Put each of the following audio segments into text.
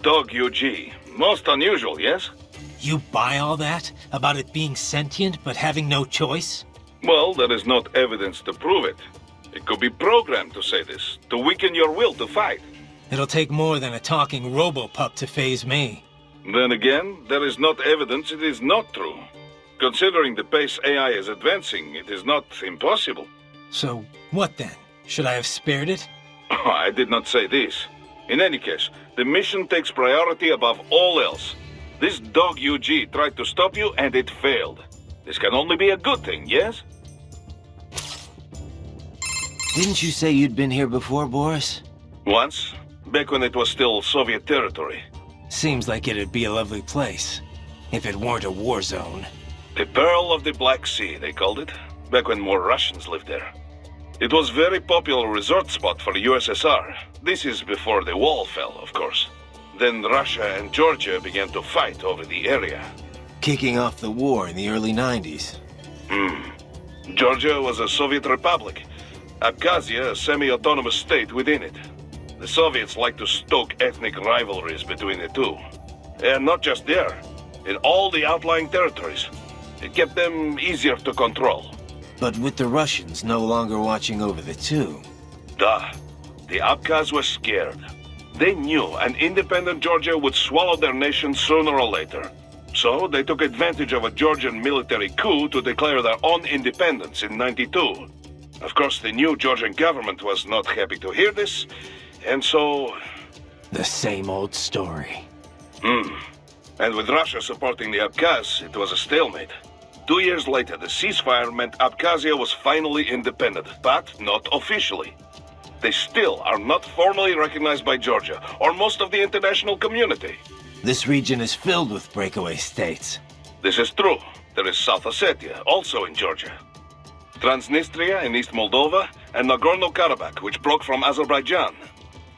dog UG. Most unusual, yes? You buy all that? About it being sentient but having no choice? Well, there is not evidence to prove it. It could be programmed to say this, to weaken your will to fight. It'll take more than a talking robo-pup to phase me. Then again, there is not evidence it is not true. Considering the pace AI is advancing, it is not impossible. So, what then? Should I have spared it? I did not say this. In any case, the mission takes priority above all else. This dog UG tried to stop you and it failed. This can only be a good thing, yes? Didn't you say you'd been here before, Boris? Once, back when it was still Soviet territory. Seems like it'd be a lovely place, if it weren't a war zone. The Pearl of the Black Sea, they called it, back when more Russians lived there. It was a very popular resort spot for the USSR. This is before the wall fell, of course. Then Russia and Georgia began to fight over the area. Kicking off the war in the early 90s. Georgia was a Soviet republic. Abkhazia, a semi-autonomous state within it. The Soviets liked to stoke ethnic rivalries between the two. And not just there, in all the outlying territories. It kept them easier to control. But with the Russians no longer watching over the two. Duh. The Abkhaz were scared. They knew an independent Georgia would swallow their nation sooner or later. So they took advantage of a Georgian military coup to declare their own independence in '92. Of course, the new Georgian government was not happy to hear this, and so... The same old story. And with Russia supporting the Abkhaz, it was a stalemate. 2 years later, the ceasefire meant Abkhazia was finally independent, but not officially. They still are not formally recognized by Georgia, or most of the international community. This region is filled with breakaway states. This is true. There is South Ossetia, also in Georgia. Transnistria in East Moldova, and Nagorno-Karabakh, which broke from Azerbaijan.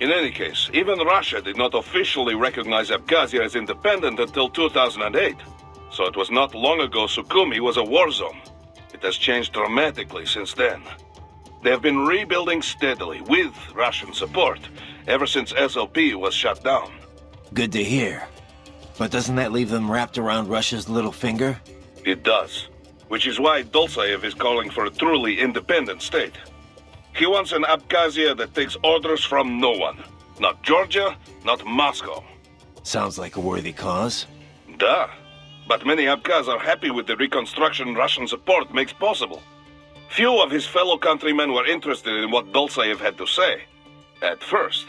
In any case, even Russia did not officially recognize Abkhazia as independent until 2008. So it was not long ago Sukhumi was a war zone. It has changed dramatically since then. They have been rebuilding steadily, with Russian support, ever since SLP was shut down. Good to hear. But doesn't that leave them wrapped around Russia's little finger? It does. Which is why Dolzaev is calling for a truly independent state. He wants an Abkhazia that takes orders from no one. Not Georgia, not Moscow. Sounds like a worthy cause. Duh. But many Abkhaz are happy with the reconstruction Russian support makes possible. Few of his fellow countrymen were interested in what Dolzaev had to say. At first.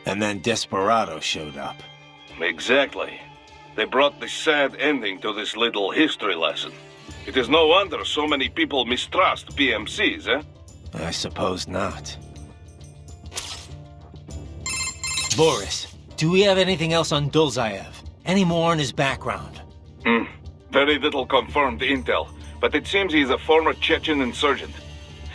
And then Desperado showed up. Exactly. They brought the sad ending to this little history lesson. It is no wonder so many people mistrust PMCs, eh? I suppose not. Boris, do we have anything else on Dolzaev? Any more on his background? Very little confirmed intel, but it seems he is a former Chechen insurgent.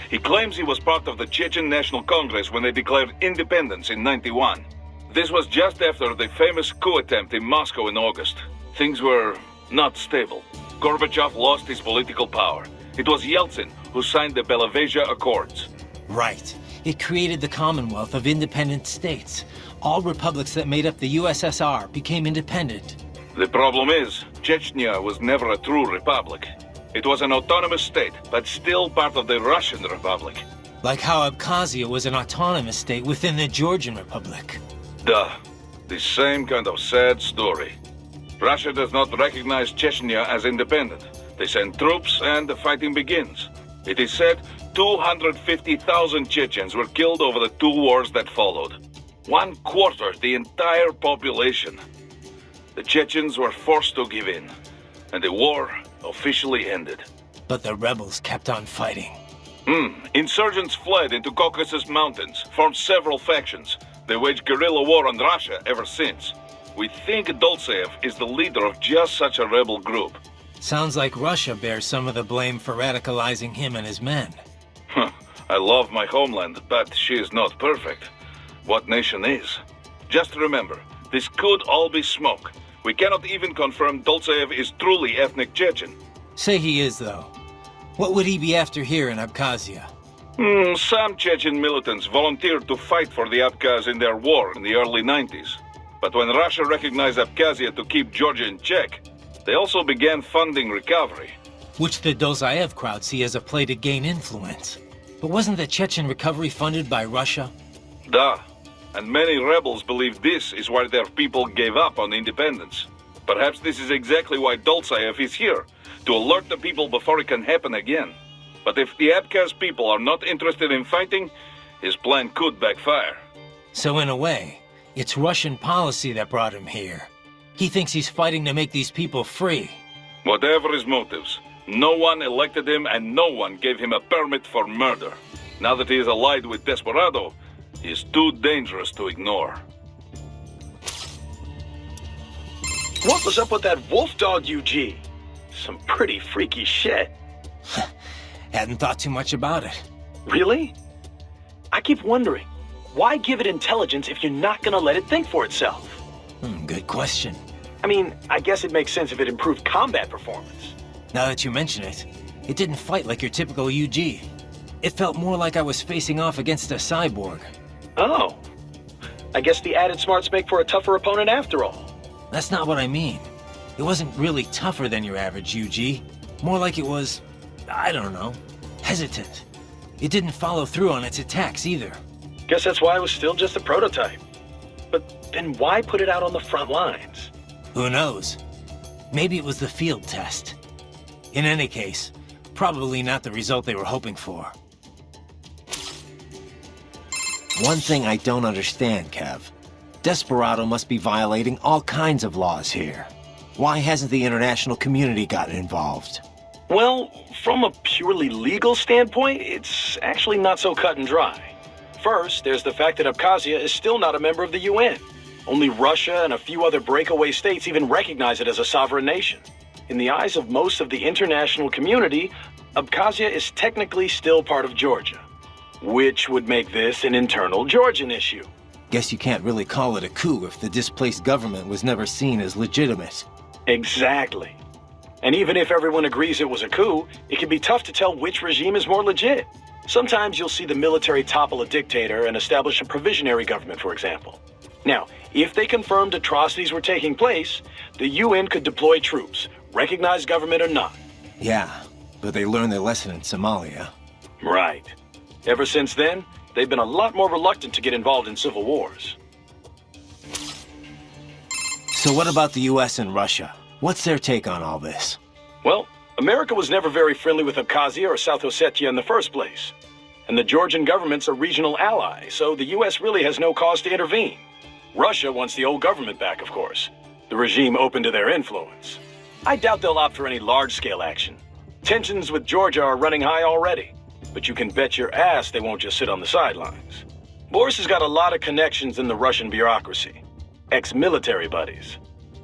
He claims he was part of the Chechen National Congress when they declared independence in '91. This was just after the famous coup attempt in Moscow in August. Things were not stable. Gorbachev lost his political power. It was Yeltsin who signed the Belavezha Accords. Right. It created the Commonwealth of Independent States. All republics that made up the USSR became independent. The problem is, Chechnya was never a true republic. It was an autonomous state, but still part of the Russian Republic. Like how Abkhazia was an autonomous state within the Georgian Republic. Duh. The same kind of sad story. Russia does not recognize Chechnya as independent. They send troops and the fighting begins. It is said 250,000 Chechens were killed over the 2 wars that followed. 1/4 the entire population. The Chechens were forced to give in, and the war officially ended. But the rebels kept on fighting. Insurgents fled into Caucasus Mountains, formed several factions. They waged guerrilla war on Russia ever since. We think Dolzaev is the leader of just such a rebel group. Sounds like Russia bears some of the blame for radicalizing him and his men. I love my homeland, but she is not perfect. What nation is? Just remember, this could all be smoke. We cannot even confirm Dolzaev is truly ethnic Chechen. Say he is, though. What would he be after here in Abkhazia? Some Chechen militants volunteered to fight for the Abkhaz in their war in the early '90s. But when Russia recognized Abkhazia to keep Georgia in check, they also began funding recovery. Which the Dozaev crowd see as a play to gain influence. But wasn't the Chechen recovery funded by Russia? Da. And many rebels believe this is why their people gave up on independence. Perhaps this is exactly why Dolzaev is here, to alert the people before it can happen again. But if the Abkhaz people are not interested in fighting, his plan could backfire. So in a way, it's Russian policy that brought him here. He thinks he's fighting to make these people free. Whatever his motives, no one elected him and no one gave him a permit for murder. Now that he is allied with Desperado, he is too dangerous to ignore. What was up with that wolf dog, UG? Some pretty freaky shit. Hadn't thought too much about it. Really? I keep wondering, why give it intelligence if you're not gonna let it think for itself? Good question. I mean, I guess it makes sense if it improved combat performance. Now that you mention it, it didn't fight like your typical UG. It felt more like I was facing off against a cyborg. Oh. I guess the added smarts make for a tougher opponent after all. That's not what I mean. It wasn't really tougher than your average UG. More like it was, I don't know, hesitant. It didn't follow through on its attacks either. Guess that's why it was still just a prototype. But then why put it out on the front lines? Who knows? Maybe it was the field test. In any case, probably not the result they were hoping for. One thing I don't understand, Kev. Desperado must be violating all kinds of laws here. Why hasn't the international community gotten involved? Well, from a purely legal standpoint, it's actually not so cut and dry. First, there's the fact that Abkhazia is still not a member of the UN. Only Russia and a few other breakaway states even recognize it as a sovereign nation. In the eyes of most of the international community, Abkhazia is technically still part of Georgia, which would make this an internal Georgian issue. Guess you can't really call it a coup if the displaced government was never seen as legitimate. Exactly. And even if everyone agrees it was a coup, it can be tough to tell which regime is more legit. Sometimes you'll see the military topple a dictator and establish a provisionary government, for example. Now, if they confirmed atrocities were taking place, the UN could deploy troops, recognize government or not. Yeah, but they learned their lesson in Somalia. Right. Ever since then, they've been a lot more reluctant to get involved in civil wars. So what about the US and Russia? What's their take on all this? Well, America was never very friendly with Abkhazia or South Ossetia in the first place. And the Georgian government's a regional ally, so the US really has no cause to intervene. Russia wants the old government back, of course. The regime open to their influence. I doubt they'll opt for any large-scale action. Tensions with Georgia are running high already. But you can bet your ass they won't just sit on the sidelines. Boris has got a lot of connections in the Russian bureaucracy. Ex-military buddies.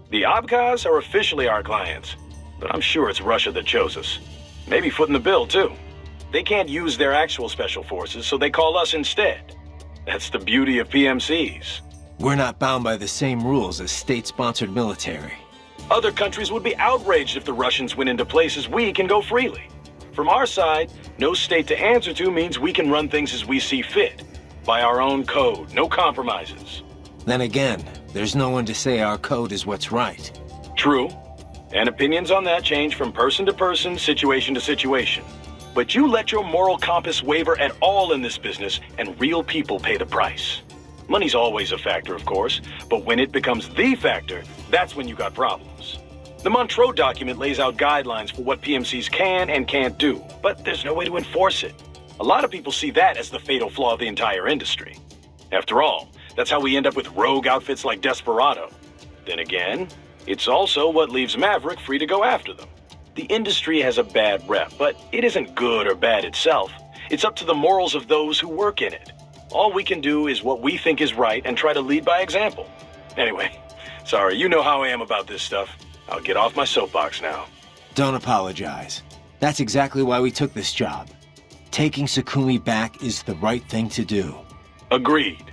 The Abkhaz are officially our clients, but I'm sure it's Russia that chose us. Maybe footing the bill, too. They can't use their actual special forces, so they call us instead. That's the beauty of PMCs. We're not bound by the same rules as state-sponsored military. Other countries would be outraged if the Russians went into places we can go freely. From our side, no state to answer to means we can run things as we see fit. By our own code, no compromises. Then again, there's no one to say our code is what's right. True. And opinions on that change from person to person, situation to situation. But you let your moral compass waver at all in this business, and real people pay the price. Money's always a factor, of course, but when it becomes the factor, that's when you got problems. The Montreux document lays out guidelines for what PMCs can and can't do, but there's no way to enforce it. A lot of people see that as the fatal flaw of the entire industry. After all, that's how we end up with rogue outfits like Desperado. Then again, it's also what leaves Maverick free to go after them. The industry has a bad rep, but it isn't good or bad itself. It's up to the morals of those who work in it. All we can do is what we think is right and try to lead by example. Anyway, sorry, you know how I am about this stuff. I'll get off my soapbox now. Don't apologize. That's exactly why we took this job. Taking Sukumi back is the right thing to do. Agreed.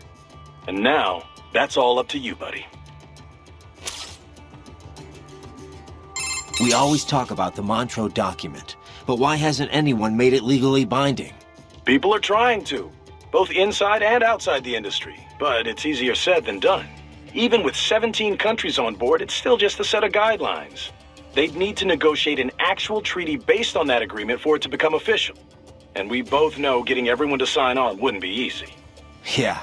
And now, that's all up to you, buddy. We always talk about the Montreux document, but why hasn't anyone made it legally binding? People are trying to, both inside and outside the industry, but it's easier said than done. Even with 17 countries on board, it's still just a set of guidelines. They'd need to negotiate an actual treaty based on that agreement for it to become official. And we both know getting everyone to sign on wouldn't be easy. Yeah.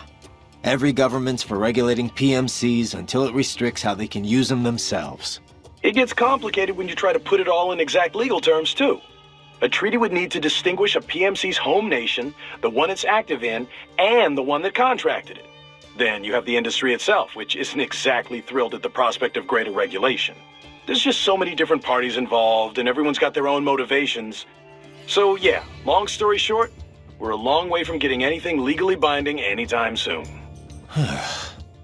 Every government's for regulating PMCs until it restricts how they can use them themselves. It gets complicated when you try to put it all in exact legal terms, too. A treaty would need to distinguish a PMC's home nation, the one it's active in, and the one that contracted it. Then you have the industry itself, which isn't exactly thrilled at the prospect of greater regulation. There's just so many different parties involved, and everyone's got their own motivations. So yeah, long story short, we're a long way from getting anything legally binding anytime soon.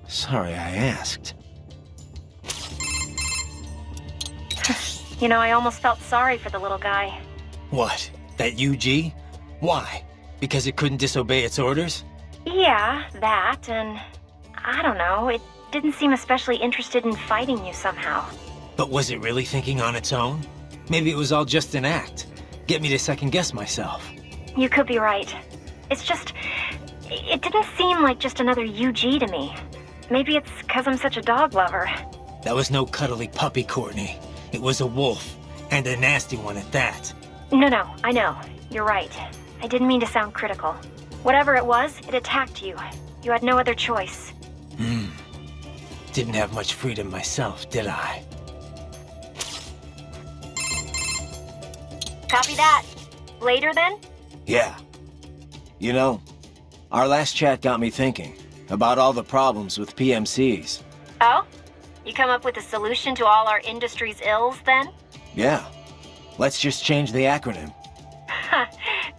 Sorry I asked. You know, I almost felt sorry for the little guy. What? That UG? Why? Because it couldn't disobey its orders? Yeah, that, and I don't know, it didn't seem especially interested in fighting you somehow. But was it really thinking on its own? Maybe it was all just an act. Get me to second-guess myself. You could be right. It's just, it didn't seem like just another UG to me. Maybe it's because I'm such a dog lover. That was no cuddly puppy, Courtney. It was a wolf, and a nasty one at that. No, I know. You're right. I didn't mean to sound critical. Whatever it was, it attacked you. You had no other choice. Didn't have much freedom myself, did I? Copy that. Later then? Yeah. You know, our last chat got me thinking about all the problems with PMCs. Oh? You come up with a solution to all our industry's ills then? Yeah. Let's just change the acronym.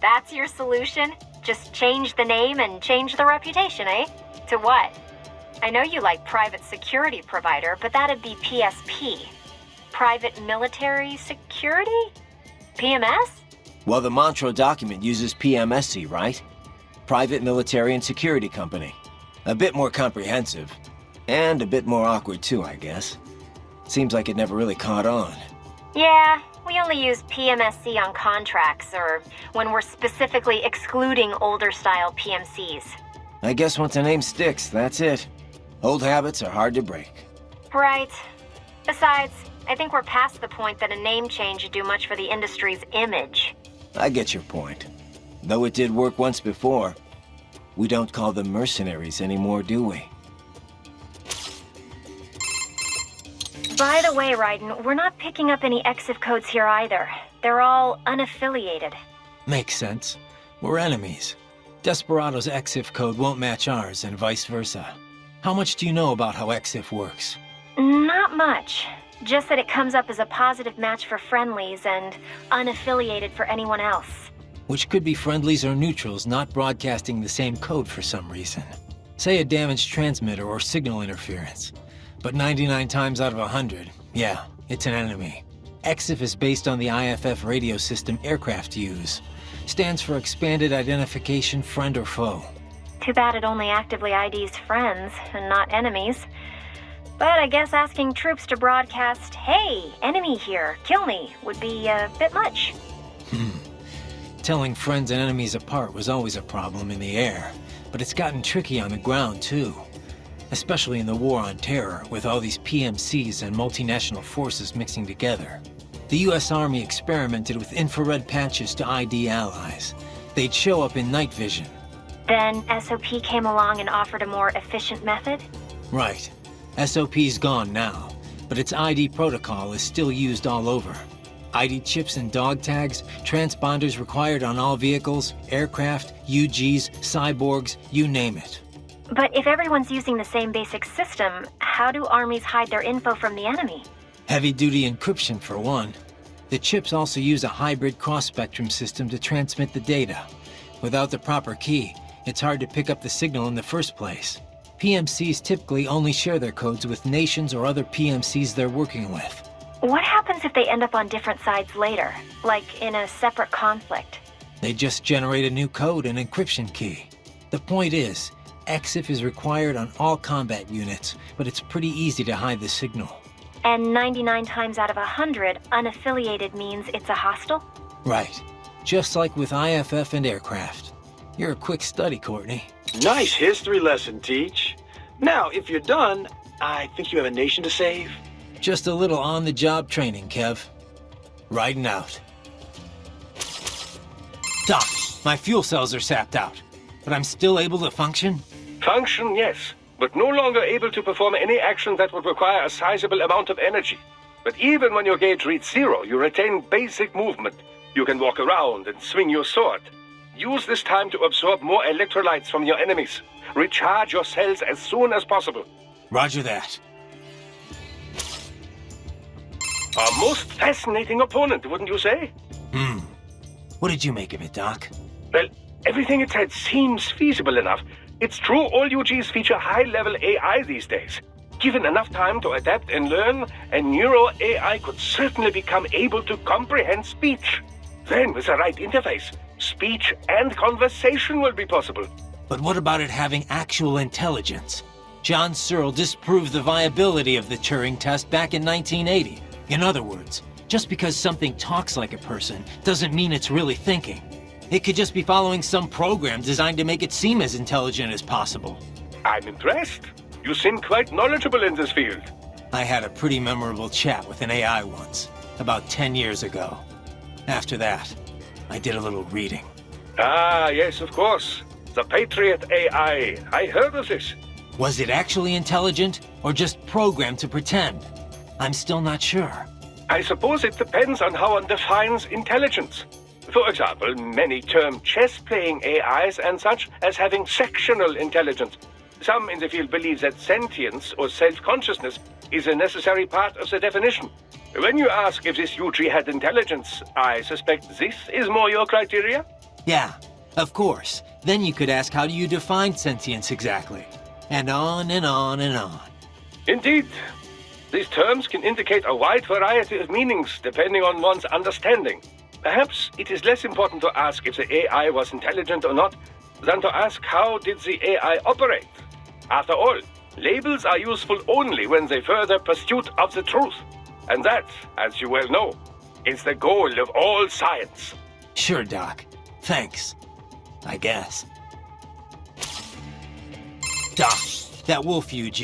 That's your solution? Just change the name and change the reputation, eh? To what? I know you like private security provider, but that'd be PSP. Private military security? PMS? Well, the Montreux document uses PMSC, right? Private Military and Security Company. A bit more comprehensive. And a bit more awkward too, I guess. Seems like it never really caught on. Yeah, we only use PMSC on contracts or when we're specifically excluding older style PMCs. I guess once a name sticks, that's it. Old habits are hard to break. Right. Besides, I think we're past the point that a name change would do much for the industry's image. I get your point. Though it did work once before. We don't call them mercenaries anymore, do we? By the way, Raiden, we're not picking up any EXIF codes here either. They're all unaffiliated. Makes sense. We're enemies. Desperado's EXIF code won't match ours, and vice versa. How much do you know about how EXIF works? Not much. Just that it comes up as a positive match for friendlies and unaffiliated for anyone else. Which could be friendlies or neutrals not broadcasting the same code for some reason. Say a damaged transmitter or signal interference. But 99 times out of 100, yeah, it's an enemy. EXIF is based on the IFF radio system aircraft use. Stands for Expanded Identification Friend or Foe. Too bad it only actively IDs friends and not enemies. But I guess asking troops to broadcast, "Hey, enemy here, kill me," would be a bit much. Telling friends and enemies apart was always a problem in the air, but it's gotten tricky on the ground too. Especially in the war on terror, with all these PMCs and multinational forces mixing together. The US Army experimented with infrared patches to ID allies. They'd show up in night vision. Then SOP came along and offered a more efficient method? Right. SOP's gone now, but its ID protocol is still used all over. ID chips and dog tags, transponders required on all vehicles, aircraft, UGs, cyborgs, you name it. But if everyone's using the same basic system, how do armies hide their info from the enemy? Heavy-duty encryption, for one. The chips also use a hybrid cross-spectrum system to transmit the data. Without the proper key, it's hard to pick up the signal in the first place. PMCs typically only share their codes with nations or other PMCs they're working with. What happens if they end up on different sides later, like in a separate conflict? They just generate a new code and encryption key. The point is, EXIF is required on all combat units, but it's pretty easy to hide the signal. And 99 times out of 100, unaffiliated means it's a hostile? Right. Just like with IFF and aircraft. You're a quick study, Courtney. Nice history lesson, Teach. Now, if you're done, I think you have a nation to save. Just a little on-the-job training, Kev. Riding out. Doc, my fuel cells are sapped out, but I'm still able to function? Function, yes, but no longer able to perform any action that would require a sizable amount of energy. But even when your gauge reads 0, you retain basic movement. You can walk around and swing your sword. Use this time to absorb more electrolytes from your enemies. Recharge your cells as soon as possible. Roger that. A most fascinating opponent, wouldn't you say? What did you make of it, Doc? Well, everything it said seems feasible enough. It's true all UGs feature high-level AI these days. Given enough time to adapt and learn, a neuro AI could certainly become able to comprehend speech. Then, with the right interface, speech and conversation will be possible. But what about it having actual intelligence? John Searle disproved the viability of the Turing test back in 1980. In other words, just because something talks like a person doesn't mean it's really thinking. It could just be following some program designed to make it seem as intelligent as possible. I'm impressed. You seem quite knowledgeable in this field. I had a pretty memorable chat with an AI once, about 10 years ago. After that, I did a little reading. Ah, yes, of course. The Patriot AI. I heard of this. Was it actually intelligent, or just programmed to pretend? I'm still not sure. I suppose it depends on how one defines intelligence. For example, many term chess-playing AIs and such as having sectional intelligence. Some in the field believe that sentience or self-consciousness is a necessary part of the definition. When you ask if this UG had intelligence, I suspect this is more your criteria? Yeah, of course. Then you could ask, how do you define sentience exactly? And on and on and on. Indeed. These terms can indicate a wide variety of meanings depending on one's understanding. Perhaps it is less important to ask if the AI was intelligent or not than to ask how did the AI operate. After all, labels are useful only when they further pursuit of the truth. And that, as you well know, is the goal of all science. Sure, Doc. Thanks. I guess. Doc, that wolf UG.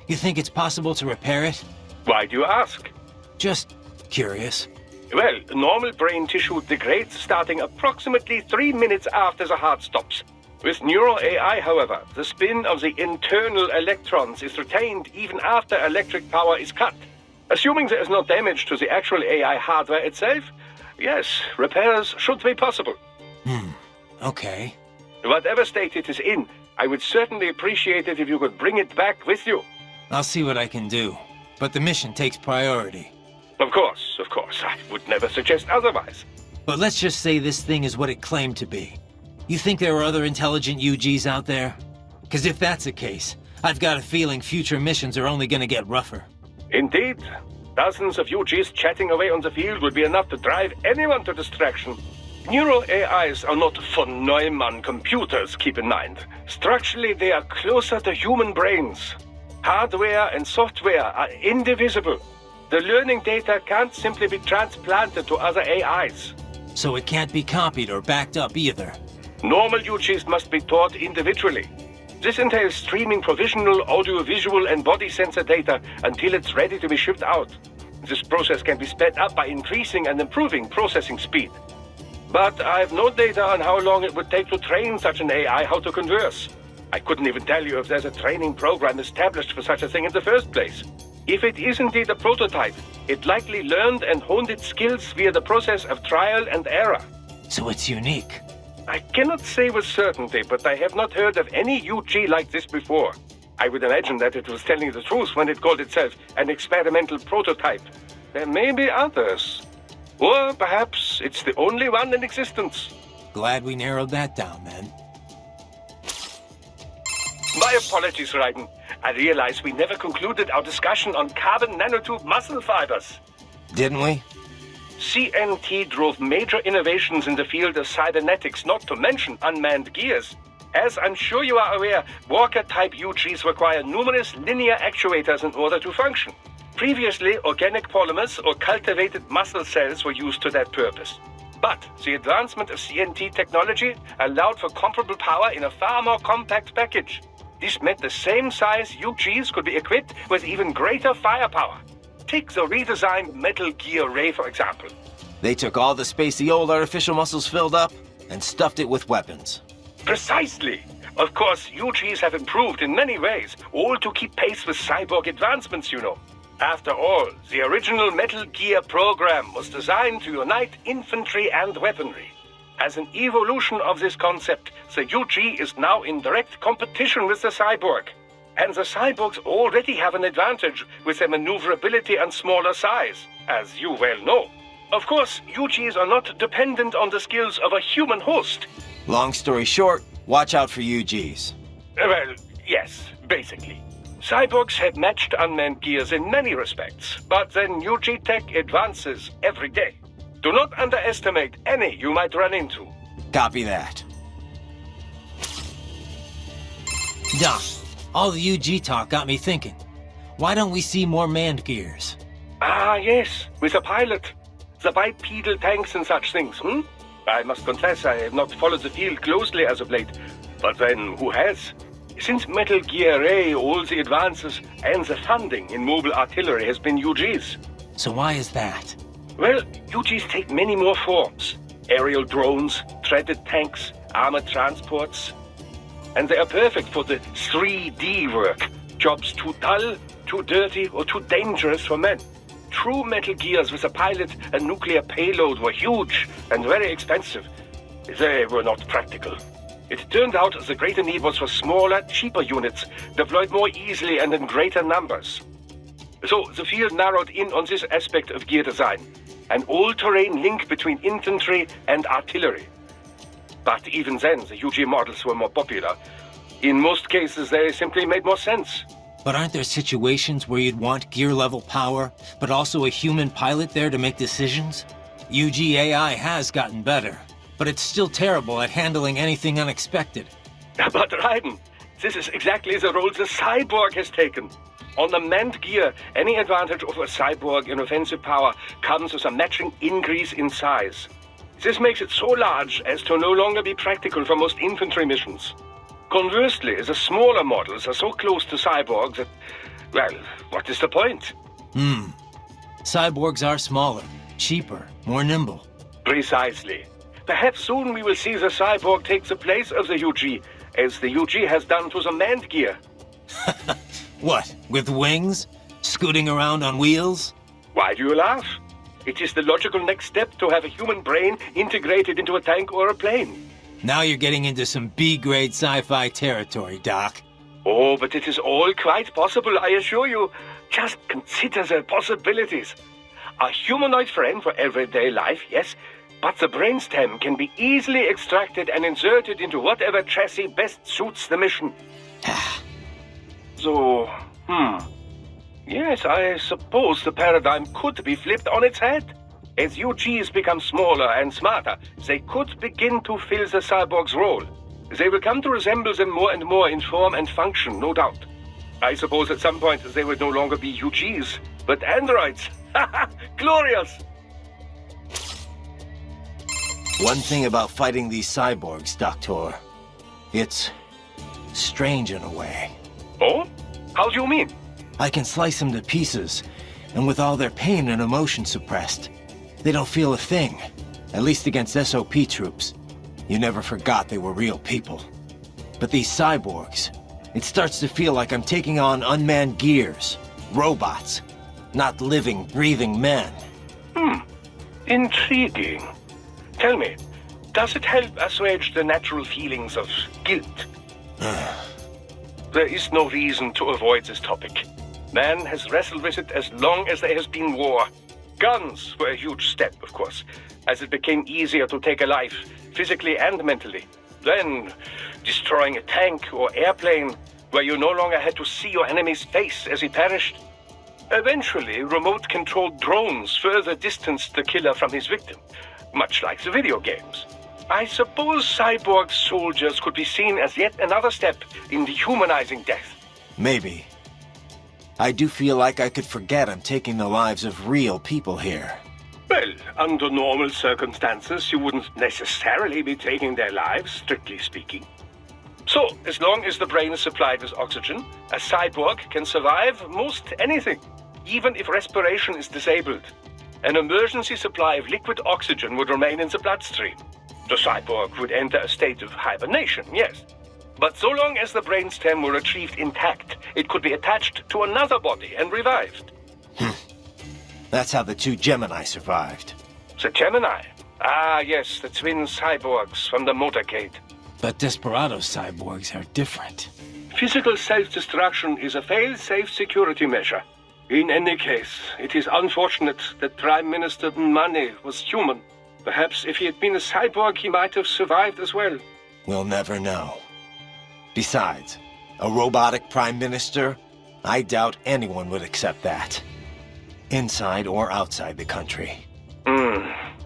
You think it's possible to repair it? Why do you ask? Just curious. Well, normal brain tissue degrades starting approximately 3 minutes after the heart stops. With neuro AI, however, the spin of the internal electrons is retained even after electric power is cut. Assuming there is no damage to the actual AI hardware itself, yes, repairs should be possible. Okay. Whatever state it is in, I would certainly appreciate it if you could bring it back with you. I'll see what I can do. But the mission takes priority. Of course. I would never suggest otherwise. But let's just say this thing is what it claimed to be. You think there are other intelligent UGs out there? Because if that's the case, I've got a feeling future missions are only gonna get rougher. Indeed. Dozens of UGs chatting away on the field would be enough to drive anyone to distraction. Neuro AIs are not von Neumann computers, keep in mind. Structurally, they are closer to human brains. Hardware and software are indivisible. The learning data can't simply be transplanted to other AIs. So it can't be copied or backed up either. Normal UGs must be taught individually. This entails streaming provisional, audiovisual, and body sensor data until it's ready to be shipped out. This process can be sped up by increasing and improving processing speed. But I have no data on how long it would take to train such an AI how to converse. I couldn't even tell you if there's a training program established for such a thing in the first place. If it is indeed a prototype, it likely learned and honed its skills via the process of trial and error. So it's unique. I cannot say with certainty, but I have not heard of any UG like this before. I would imagine that it was telling the truth when it called itself an experimental prototype. There may be others. Or perhaps it's the only one in existence. Glad we narrowed that down, then. My apologies, Raiden. I realize we never concluded our discussion on carbon nanotube muscle fibers. Didn't we? CNT drove major innovations in the field of cybernetics, not to mention unmanned gears. As I'm sure you are aware, Walker-type UGs require numerous linear actuators in order to function. Previously, organic polymers or cultivated muscle cells were used to that purpose. But the advancement of CNT technology allowed for comparable power in a far more compact package. This meant the same size UGs could be equipped with even greater firepower. Take the redesigned Metal Gear Ray, for example. They took all the space the old artificial muscles filled up and stuffed it with weapons. Precisely. Of course, UGs have improved in many ways, all to keep pace with cyborg advancements, you know. After all, the original Metal Gear program was designed to unite infantry and weaponry. As an evolution of this concept, the UG is now in direct competition with the cyborg. And the cyborgs already have an advantage with their maneuverability and smaller size, as you well know. Of course, UGs are not dependent on the skills of a human host. Long story short, watch out for UGs. Well, yes, basically. Cyborgs have matched unmanned gears in many respects, but then UG tech advances every day. Do not underestimate any you might run into. Copy that. Doc, all the UG talk got me thinking. Why don't we see more manned gears? Ah, yes, with a pilot. The bipedal tanks and such things, I must confess I have not followed the field closely as of late. But then, who has? Since Metal Gear A, all the advances and the funding in mobile artillery has been UGs. So why is that? Well, UGs take many more forms. Aerial drones, treaded tanks, armored transports. And they are perfect for the 3D work. Jobs too dull, too dirty, or too dangerous for men. True Metal Gears with a pilot and nuclear payload were huge and very expensive. They were not practical. It turned out the greater need was for smaller, cheaper units, deployed more easily and in greater numbers. So the field narrowed in on this aspect of gear design, an all-terrain link between infantry and artillery. But even then, the UG models were more popular. In most cases, they simply made more sense. But aren't there situations where you'd want gear-level power, but also a human pilot there to make decisions? UG AI has gotten better, but it's still terrible at handling anything unexpected. But Raiden, this is exactly the role the cyborg has taken. On the manned gear, any advantage of a cyborg in offensive power comes with a matching increase in size. This makes it so large as to no longer be practical for most infantry missions. Conversely, the smaller models are so close to cyborgs that, well, what is the point? Cyborgs are smaller, cheaper, more nimble. Precisely. Perhaps soon we will see the cyborg take the place of the UG, as the UG has done to the manned gear. What, with wings? Scooting around on wheels? Why do you laugh? It is the logical next step to have a human brain integrated into a tank or a plane. Now you're getting into some B-grade sci-fi territory, Doc. Oh, but it is all quite possible, I assure you. Just consider the possibilities. A humanoid frame for everyday life, yes, but the brainstem can be easily extracted and inserted into whatever chassis best suits the mission. So, yes, I suppose the paradigm could be flipped on its head. As UGs become smaller and smarter, they could begin to fill the cyborg's role. They will come to resemble them more and more in form and function, no doubt. I suppose at some point they will no longer be UGs, but androids. Glorious! One thing about fighting these cyborgs, Doctor, it's strange in a way. Oh? How do you mean? I can slice them to pieces, and with all their pain and emotion suppressed, they don't feel a thing, at least against SOP troops. You never forgot they were real people. But these cyborgs, it starts to feel like I'm taking on unmanned gears, robots, not living, breathing men. Intriguing. Tell me, does it help assuage the natural feelings of guilt? There is no reason to avoid this topic. Man has wrestled with it as long as there has been war. Guns were a huge step, of course, as it became easier to take a life, physically and mentally. Then, destroying a tank or airplane, where you no longer had to see your enemy's face as he perished. Eventually, remote-controlled drones further distanced the killer from his victim, much like the video games. I suppose cyborg soldiers could be seen as yet another step in dehumanizing death. Maybe. I do feel like I could forget I'm taking the lives of real people here. Well, under normal circumstances, you wouldn't necessarily be taking their lives, strictly speaking. So, as long as the brain is supplied with oxygen, a cyborg can survive most anything, even if respiration is disabled. An emergency supply of liquid oxygen would remain in the bloodstream. The cyborg would enter a state of hibernation, yes. But so long as the brainstem were retrieved intact, it could be attached to another body and revived. That's how the two Gemini survived. The Gemini? Ah, yes, the twin cyborgs from the motorcade. But Desperado cyborgs are different. Physical self-destruction is a fail-safe security measure. In any case, it is unfortunate that Prime Minister Mane was human. Perhaps if he had been a cyborg, he might have survived as well. We'll never know. Besides, a robotic prime minister? I doubt anyone would accept that. Inside or outside the country.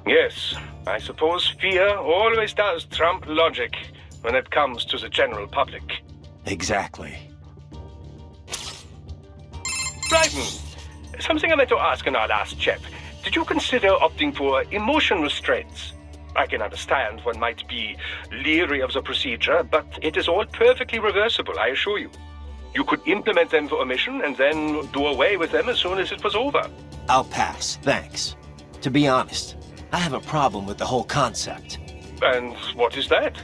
Yes, I suppose fear always does trump logic when it comes to the general public. Exactly. Bryden, something I meant to ask in our last chat. Did you consider opting for emotion restraints? I can understand one might be leery of the procedure, but it is all perfectly reversible, I assure you. You could implement them for a mission and then do away with them as soon as it was over. I'll pass, thanks. To be honest, I have a problem with the whole concept. And what is that?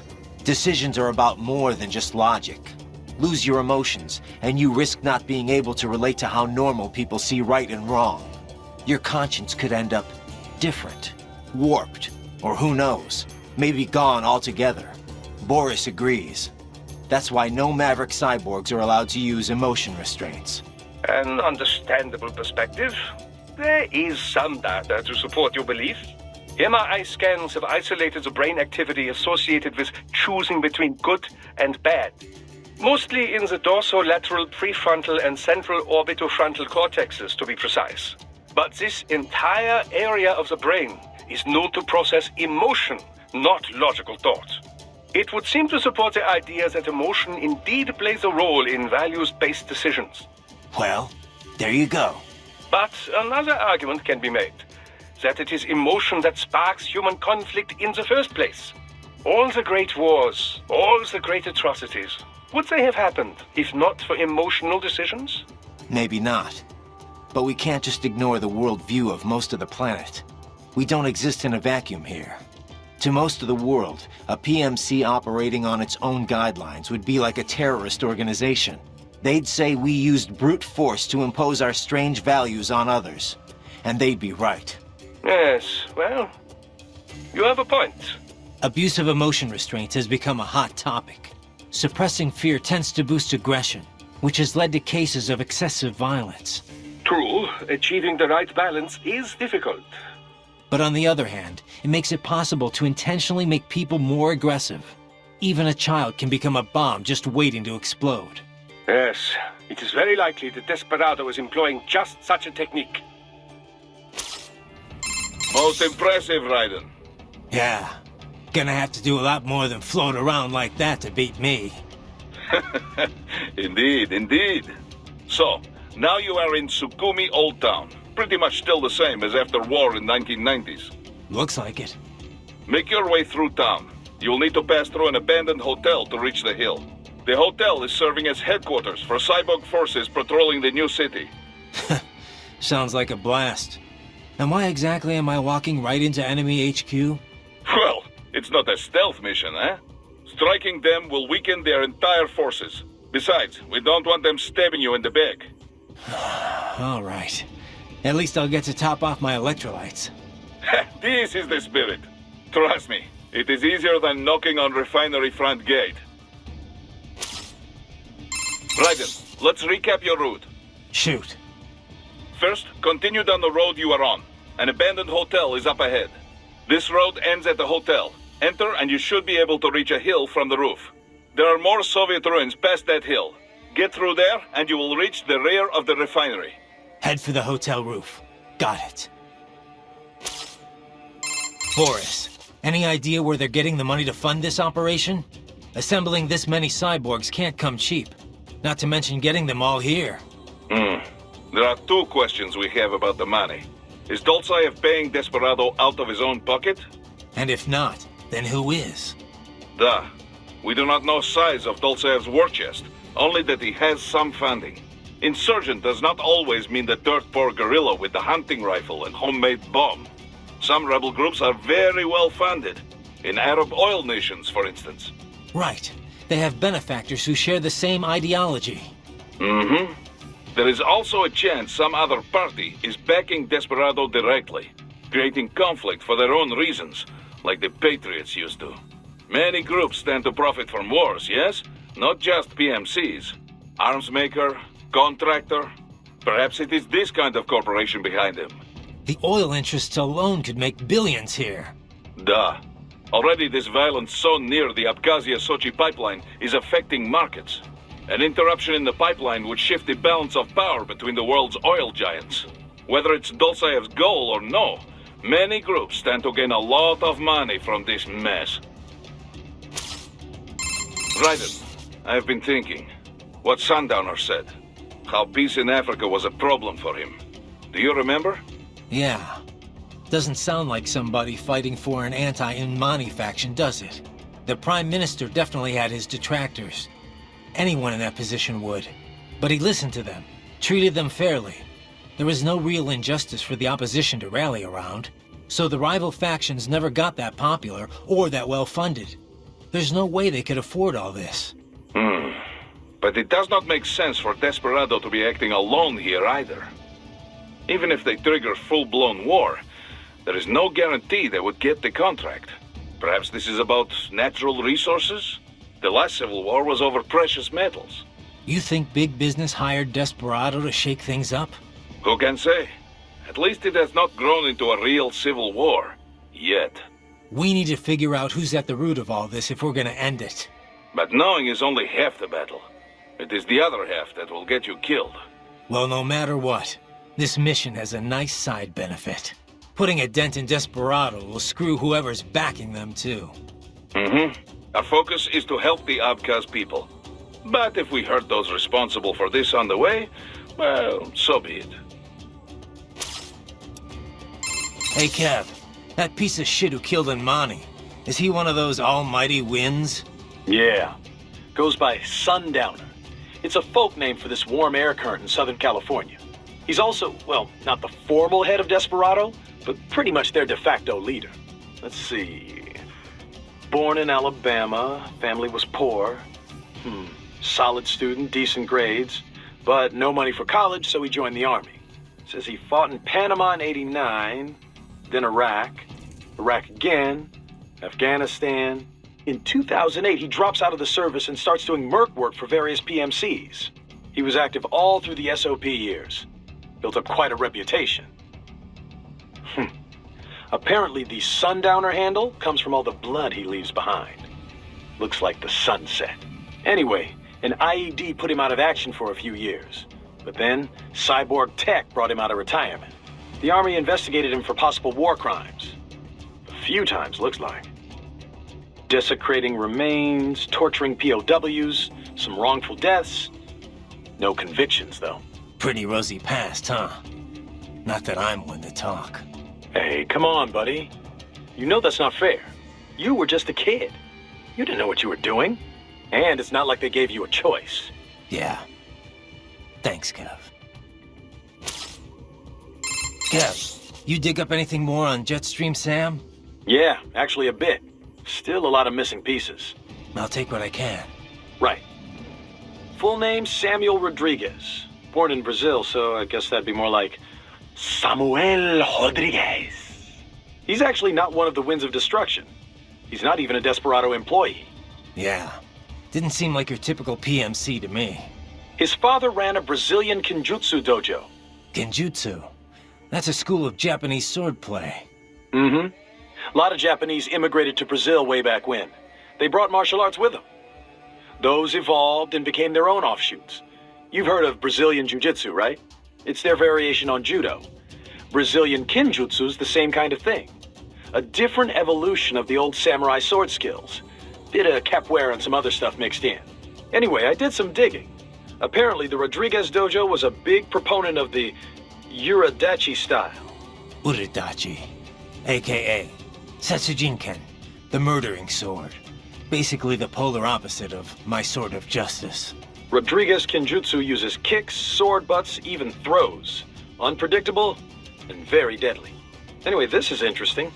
Decisions are about more than just logic. Lose your emotions, and you risk not being able to relate to how normal people see right and wrong. Your conscience could end up different, warped, or who knows, maybe gone altogether. Boris agrees. That's why no Maverick cyborgs are allowed to use emotion restraints. An understandable perspective. There is some data to support your belief. MRI scans have isolated the brain activity associated with choosing between good and bad. Mostly in the dorsolateral prefrontal and central orbitofrontal cortexes, to be precise. But this entire area of the brain is known to process emotion, not logical thought. It would seem to support the idea that emotion indeed plays a role in values-based decisions. Well, there you go. But another argument can be made, that it is emotion that sparks human conflict in the first place. All the great wars, all the great atrocities, would they have happened if not for emotional decisions? Maybe not. But we can't just ignore the world view of most of the planet. We don't exist in a vacuum here. To most of the world, a PMC operating on its own guidelines would be like a terrorist organization. They'd say we used brute force to impose our strange values on others. And they'd be right. Yes, well, you have a point. Abuse of emotion restraints has become a hot topic. Suppressing fear tends to boost aggression, which has led to cases of excessive violence. True, achieving the right balance is difficult. But on the other hand, it makes it possible to intentionally make people more aggressive. Even a child can become a bomb just waiting to explode. Yes, it is very likely that Desperado is employing just such a technique. Most impressive, Raiden. Yeah, gonna have to do a lot more than float around like that to beat me. Indeed, indeed. So, now you are in Sukumi Old Town. Pretty much still the same as after war in 1990s. Looks like it. Make your way through town. You'll need to pass through an abandoned hotel to reach the hill. The hotel is serving as headquarters for cyborg forces patrolling the new city. Sounds like a blast. And why exactly am I walking right into enemy HQ? Well, it's not a stealth mission, eh? Striking them will weaken their entire forces. Besides, we don't want them stabbing you in the back. All right. At least I'll get to top off my electrolytes. This is the spirit. Trust me, it is easier than knocking on refinery front gate. Raiden, let's recap your route. Shoot. First, continue down the road you are on. An abandoned hotel is up ahead. This road ends at the hotel. Enter and you should be able to reach a hill from the roof. There are more Soviet ruins past that hill. Get through there and you will reach the rear of the refinery. Head for the hotel roof. Got it. Boris, any idea where they're getting the money to fund this operation? Assembling this many cyborgs can't come cheap. Not to mention getting them all here. There are two questions we have about the money. Is Dolzaev paying Desperado out of his own pocket? And if not, then who is? Duh. We do not know size of Dolzaev's war chest, only that he has some funding. Insurgent does not always mean the dirt-poor guerrilla with the hunting rifle and homemade bomb. Some rebel groups are very well funded. In Arab oil nations, for instance. Right. They have benefactors who share the same ideology. Mm-hmm. There is also a chance some other party is backing Desperado directly, creating conflict for their own reasons, like the Patriots used to. Many groups stand to profit from wars, yes? Not just PMCs. Arms maker, contractor. Perhaps it is this kind of corporation behind them. The oil interests alone could make billions here. Duh. Already this violence so near the Abkhazia-Sochi pipeline is affecting markets. An interruption in the pipeline would shift the balance of power between the world's oil giants. Whether it's Dolzaev's goal or no, many groups stand to gain a lot of money from this mess. Raiden, I've been thinking. What Sundowner said. How peace in Africa was a problem for him. Do you remember? Yeah. Doesn't sound like somebody fighting for an anti-Inmani faction, does it? The Prime Minister definitely had his detractors. Anyone in that position would. But he listened to them, treated them fairly. There was no real injustice for the opposition to rally around, so the rival factions never got that popular or that well-funded. There's no way they could afford all this. But it does not make sense for Desperado to be acting alone here either. Even if they trigger full-blown war, there is no guarantee they would get the contract. Perhaps this is about natural resources? The last civil war was over precious metals. You think big business hired Desperado to shake things up? Who can say? At least it has not grown into a real civil war. Yet. We need to figure out who's at the root of all this if we're gonna end it. But knowing is only half the battle. It is the other half that will get you killed. Well, no matter what, this mission has a nice side benefit. Putting a dent in Desperado will screw whoever's backing them, too. Our focus is to help the Abkhaz people. But if we hurt those responsible for this on the way, well, so be it. Hey, Kev, that piece of shit who killed Inmani, is he one of those almighty winds? Yeah. Goes by Sundowner. It's a folk name for this warm air current in Southern California. He's also, well, not the formal head of Desperado, but pretty much their de facto leader. Let's see. Born in Alabama, family was poor. Solid student, decent grades, but no money for college, so he joined the army. Says he fought in Panama in '89, then Iraq again, Afghanistan. In 2008, he drops out of the service and starts doing merc work for various PMCs. He was active all through the SOP years. Built up quite a reputation. Apparently, the Sundowner handle comes from all the blood he leaves behind. Looks like the sunset. Anyway, an IED put him out of action for a few years. But then, cyborg tech brought him out of retirement. The army investigated him for possible war crimes. A few times, looks like. Desecrating remains, torturing POWs, some wrongful deaths. No convictions, though. Pretty rosy past, huh? Not that I'm one to talk. Hey, come on, buddy. You know that's not fair. You were just a kid. You didn't know what you were doing. And it's not like they gave you a choice. Yeah. Thanks, Kev. Kev, you dig up anything more on Jetstream Sam? Yeah, actually a bit. Still a lot of missing pieces. I'll take what I can. Right. Full name Samuel Rodriguez. Born in Brazil, so I guess that'd be more like Samuel Rodriguez. He's actually not one of the Winds of Destruction. He's not even a Desperado employee. Yeah. Didn't seem like your typical PMC to me. His father ran a Brazilian Kenjutsu dojo. Genjutsu. That's a school of Japanese swordplay. A lot of Japanese immigrated to Brazil way back when. They brought martial arts with them. Those evolved and became their own offshoots. You've heard of Brazilian Jiu-Jitsu, right? It's their variation on Judo. Brazilian Kenjutsu's the same kind of thing. A different evolution of the old samurai sword skills. Bit of capoeira and some other stuff mixed in. Anyway, I did some digging. Apparently, the Rodriguez dojo was a big proponent of the Uridachi style. Uridachi, a.k.a. Setsujinken, the murdering sword. Basically the polar opposite of my sort of justice. Rodriguez Kenjutsu uses kicks, sword butts, even throws. Unpredictable and very deadly. Anyway, this is interesting.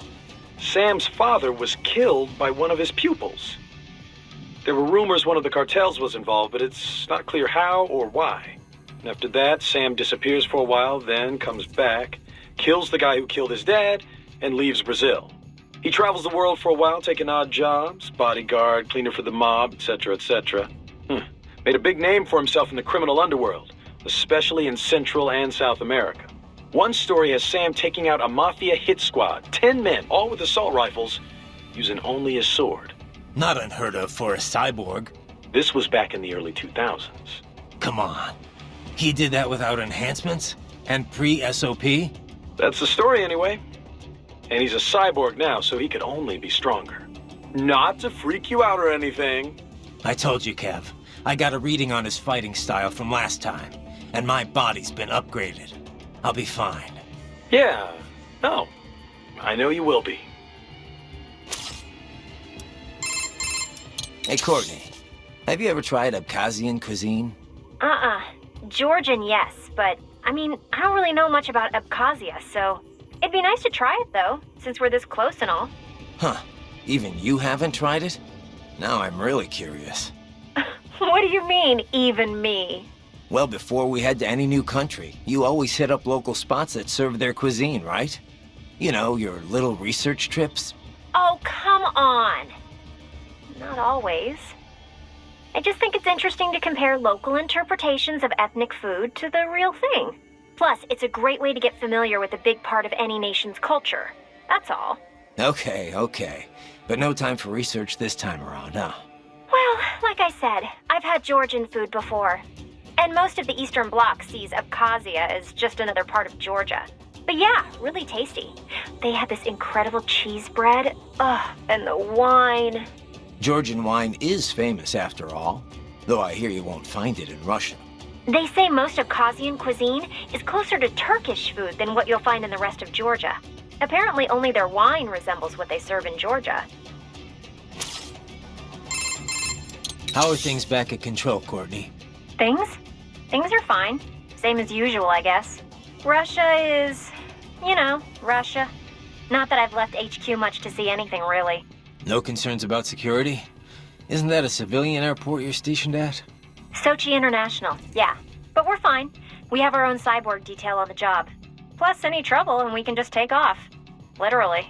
Sam's father was killed by one of his pupils. There were rumors one of the cartels was involved, but it's not clear how or why. And after that, Sam disappears for a while, then comes back, kills the guy who killed his dad, and leaves Brazil. He travels the world for a while, taking odd jobs, bodyguard, cleaner for the mob, etc., etc. Made a big name for himself in the criminal underworld, especially in Central and South America. One story has Sam taking out a mafia hit squad, 10 men, all with assault rifles, using only his sword. Not unheard of for a cyborg. This was back in the early 2000s. Come on. He did that without enhancements? And pre-SOP? That's the story anyway. And he's a cyborg now, so he could only be stronger. Not to freak you out or anything. I told you, Kev. I got a reading on his fighting style from last time, and my body's been upgraded. I'll be fine. Yeah, no. I know you will be. Hey, Courtney. Have you ever tried Abkhazian cuisine? Georgian, yes, but, I don't really know much about Abkhazia, so... It'd be nice to try it, though, since we're this close and all. Huh. Even you haven't tried it? Now I'm really curious. What do you mean, even me? Well, before we head to any new country, you always hit up local spots that serve their cuisine, right? You know, your little research trips. Oh, come on! Not always. I just think it's interesting to compare local interpretations of ethnic food to the real thing. Plus, it's a great way to get familiar with a big part of any nation's culture. That's all. Okay. But no time for research this time around, huh? Well, like I said, I've had Georgian food before. And most of the Eastern Bloc sees Abkhazia as just another part of Georgia. But yeah, really tasty. They had this incredible cheese bread. And the wine. Georgian wine is famous after all, though I hear you won't find it in Russia. They say most Abkhazian cuisine is closer to Turkish food than what you'll find in the rest of Georgia. Apparently only their wine resembles what they serve in Georgia. How are things back at Control, Courtney? Things? Things are fine. Same as usual, I guess. Russia is... Russia. Not that I've left HQ much to see anything, really. No concerns about security? Isn't that a civilian airport you're stationed at? Sochi International, yeah. But we're fine. We have our own cyborg detail on the job. Plus, any trouble and we can just take off. Literally.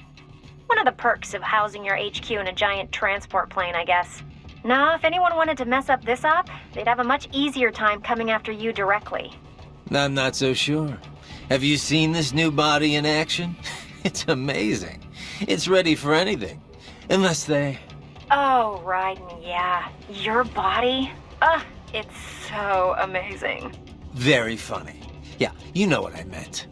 One of the perks of housing your HQ in a giant transport plane, I guess. No, if anyone wanted to mess up this op, they'd have a much easier time coming after you directly. I'm not so sure. Have you seen this new body in action? It's amazing. It's ready for anything. Unless they... Oh, right, yeah. Your body? It's so amazing. Very funny. Yeah, you know what I meant.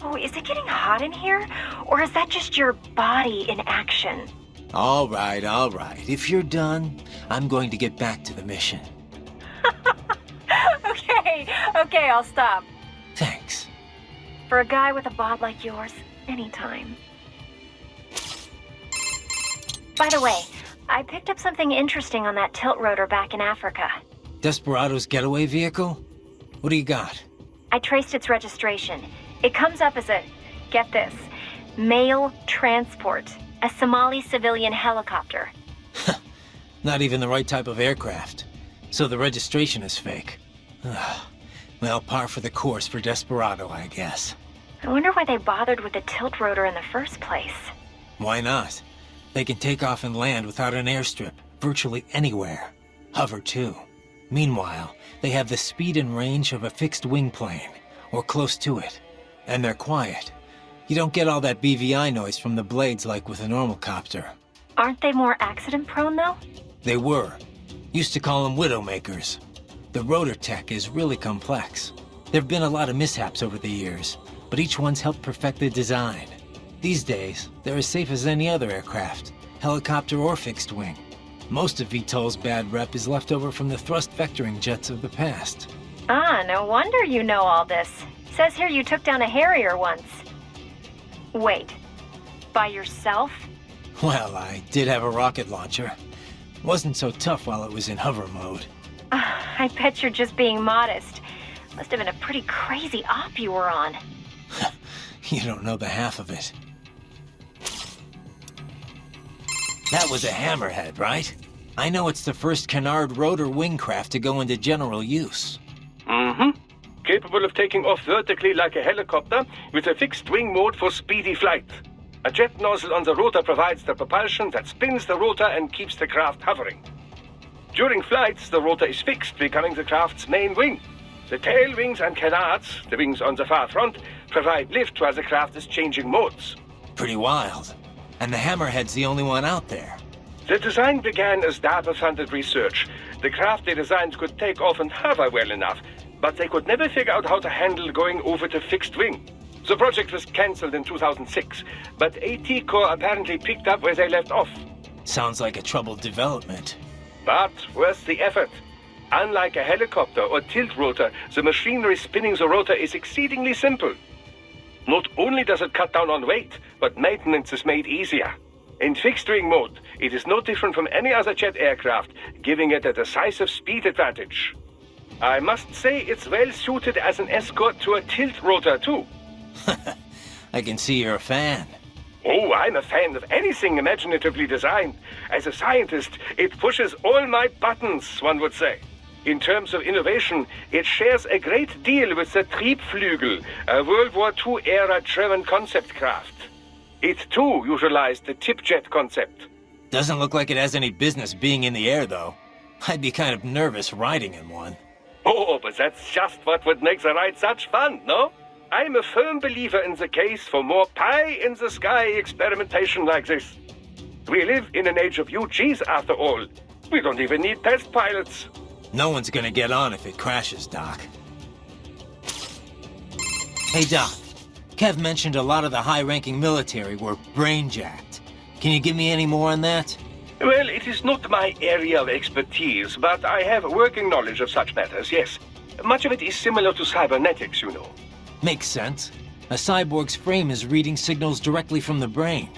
Oh, is it getting hot in here? Or is that just your body in action? All right. If you're done, I'm going to get back to the mission. Okay, I'll stop. Thanks. For a guy with a bod like yours, anytime. By the way, I picked up something interesting on that tilt rotor back in Africa. Desperado's getaway vehicle? What do you got? I traced its registration. It comes up as a, get this, mail transport, a Somali civilian helicopter. Not even the right type of aircraft. So the registration is fake. Well, par for the course for Desperado, I guess. I wonder why they bothered with the tilt rotor in the first place. Why not? They can take off and land without an airstrip, virtually anywhere. Hover, too. Meanwhile, they have the speed and range of a fixed-wing plane, or close to it. And they're quiet. You don't get all that BVI noise from the blades like with a normal copter. Aren't they more accident-prone, though? They were. Used to call them Widowmakers. The rotor tech is really complex. There've been a lot of mishaps over the years, but each one's helped perfect the design. These days, they're as safe as any other aircraft, helicopter or fixed wing. Most of VTOL's bad rep is left over from the thrust vectoring jets of the past. Ah, no wonder you know all this. Says here you took down a Harrier once. Wait, by yourself? Well, I did have a rocket launcher. Wasn't so tough while it was in hover mode. I bet you're just being modest. Must have been a pretty crazy op you were on. You don't know the half of it. That was a hammerhead, right? I know it's the first canard rotor wingcraft to go into general use. Mm-hmm. Capable of taking off vertically like a helicopter with a fixed wing mode for speedy flight. A jet nozzle on the rotor provides the propulsion that spins the rotor and keeps the craft hovering. During flights, the rotor is fixed, becoming the craft's main wing. The tail wings and canards, the wings on the far front, provide lift while the craft is changing modes. Pretty wild. And the hammerhead's the only one out there. The design began as DARPA-funded research. The craft they designed could take off and hover well enough, but they could never figure out how to handle going over the fixed wing. The project was cancelled in 2006, but AT Corps apparently picked up where they left off. Sounds like a troubled development. But worth the effort. Unlike a helicopter or tilt rotor, the machinery spinning the rotor is exceedingly simple. Not only does it cut down on weight, but maintenance is made easier. In fixed-wing mode, it is no different from any other jet aircraft, giving it a decisive speed advantage. I must say it's well suited as an escort to a tilt rotor, too. I can see you're a fan. Oh, I'm a fan of anything imaginatively designed. As a scientist, it pushes all my buttons, one would say. In terms of innovation, it shares a great deal with the Triebflügel, a World War II-era German concept craft. It, too, utilized the tip-jet concept. Doesn't look like it has any business being in the air, though. I'd be kind of nervous riding in one. Oh, but that's just what would make the ride such fun, no? I'm a firm believer in the case for more pie-in-the-sky experimentation like this. We live in an age of UGs, after all. We don't even need test pilots. No one's gonna get on if it crashes, Doc. Hey, Doc. Kev mentioned a lot of the high-ranking military were brain-jacked. Can you give me any more on that? Well, it is not my area of expertise, but I have working knowledge of such matters, yes. Much of it is similar to cybernetics, you know. Makes sense. A cyborg's frame is reading signals directly from the brain.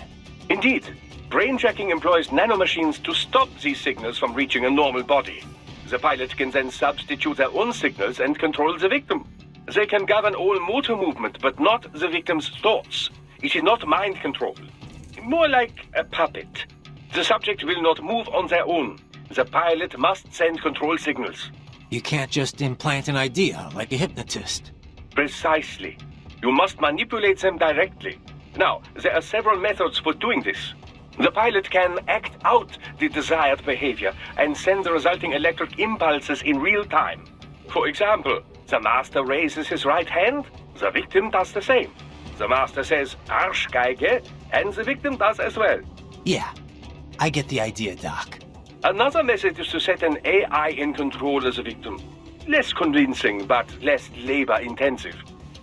Indeed. Brainjacking employs nanomachines to stop these signals from reaching a normal body. The pilot can then substitute their own signals and control the victim. They can govern all motor movement, but not the victim's thoughts. It is not mind control. More like a puppet. The subject will not move on their own. The pilot must send control signals. You can't just implant an idea like a hypnotist. Precisely. You must manipulate them directly. Now, there are several methods for doing this. The pilot can act out the desired behavior and send the resulting electric impulses in real time. For example, the master raises his right hand, the victim does the same. The master says, Arschgeige, and the victim does as well. Yeah, I get the idea, Doc. Another method is to set an AI in control as a victim. Less convincing, but less labor-intensive.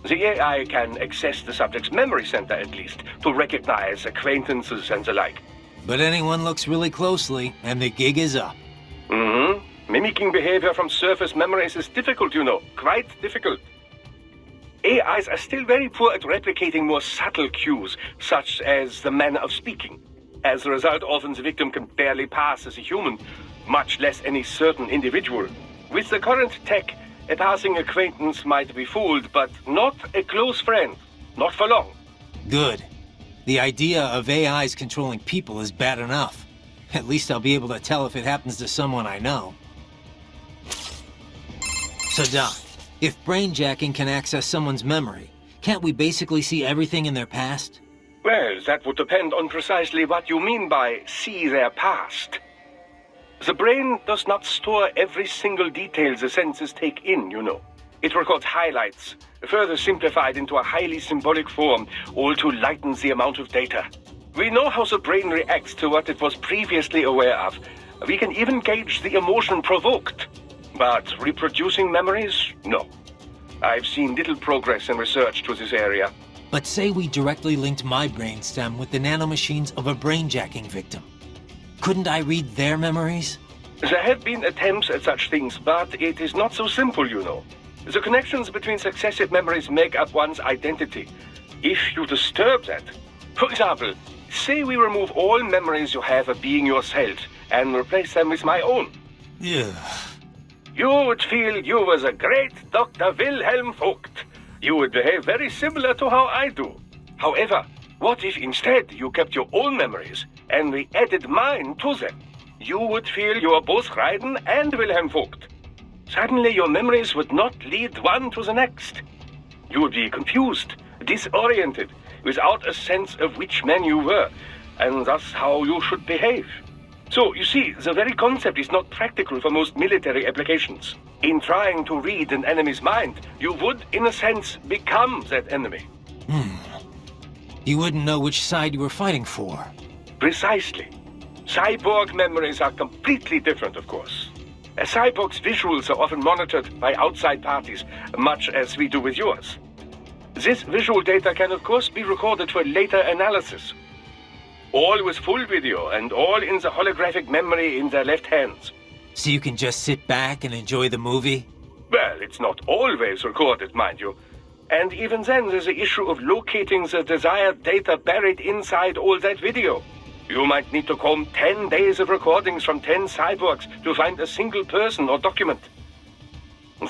The AI can access the subject's memory center, at least, to recognize acquaintances and the like. But anyone looks really closely, and the gig is up. Mm-hmm. Mimicking behavior from surface memories is difficult, you know. Quite difficult. AIs are still very poor at replicating more subtle cues, such as the manner of speaking. As a result, often the victim can barely pass as a human, much less any certain individual. With the current tech, a passing acquaintance might be fooled, but not a close friend. Not for long. Good. The idea of AIs controlling people is bad enough. At least I'll be able to tell if it happens to someone I know. So, Doc, if brainjacking can access someone's memory, can't we basically see everything in their past? Well, that would depend on precisely what you mean by see their past. The brain does not store every single detail the senses take in, you know. It records highlights, further simplified into a highly symbolic form, all to lighten the amount of data. We know how the brain reacts to what it was previously aware of. We can even gauge the emotion provoked. But reproducing memories? No. I've seen little progress in research to this area. But say we directly linked my brainstem with the nanomachines of a brainjacking victim. Couldn't I read their memories? There have been attempts at such things, but it is not so simple, you know. The connections between successive memories make up one's identity. If you disturb that, for example, say we remove all memories you have of being yourself and replace them with my own. Yeah. You would feel you was a great Dr. Wilhelm Vogt. You would behave very similar to how I do. However, what if instead you kept your own memories and we added mine to them? You would feel you are both Raiden and Wilhelm Vogt. Suddenly your memories would not lead one to the next. You would be confused, disoriented, without a sense of which man you were, and thus how you should behave. So, you see, the very concept is not practical for most military applications. In trying to read an enemy's mind, you would, in a sense, become that enemy. You wouldn't know which side you were fighting for. Precisely. Cyborg memories are completely different, of course. A cyborg's visuals are often monitored by outside parties, much as we do with yours. This visual data can, of course, be recorded for later analysis. All with full video and all in the holographic memory in their left hands. So you can just sit back and enjoy the movie? Well, it's not always recorded, mind you. And even then, there's the issue of locating the desired data buried inside all that video. You might need to comb 10 days of recordings from 10 cyborgs to find a single person or document.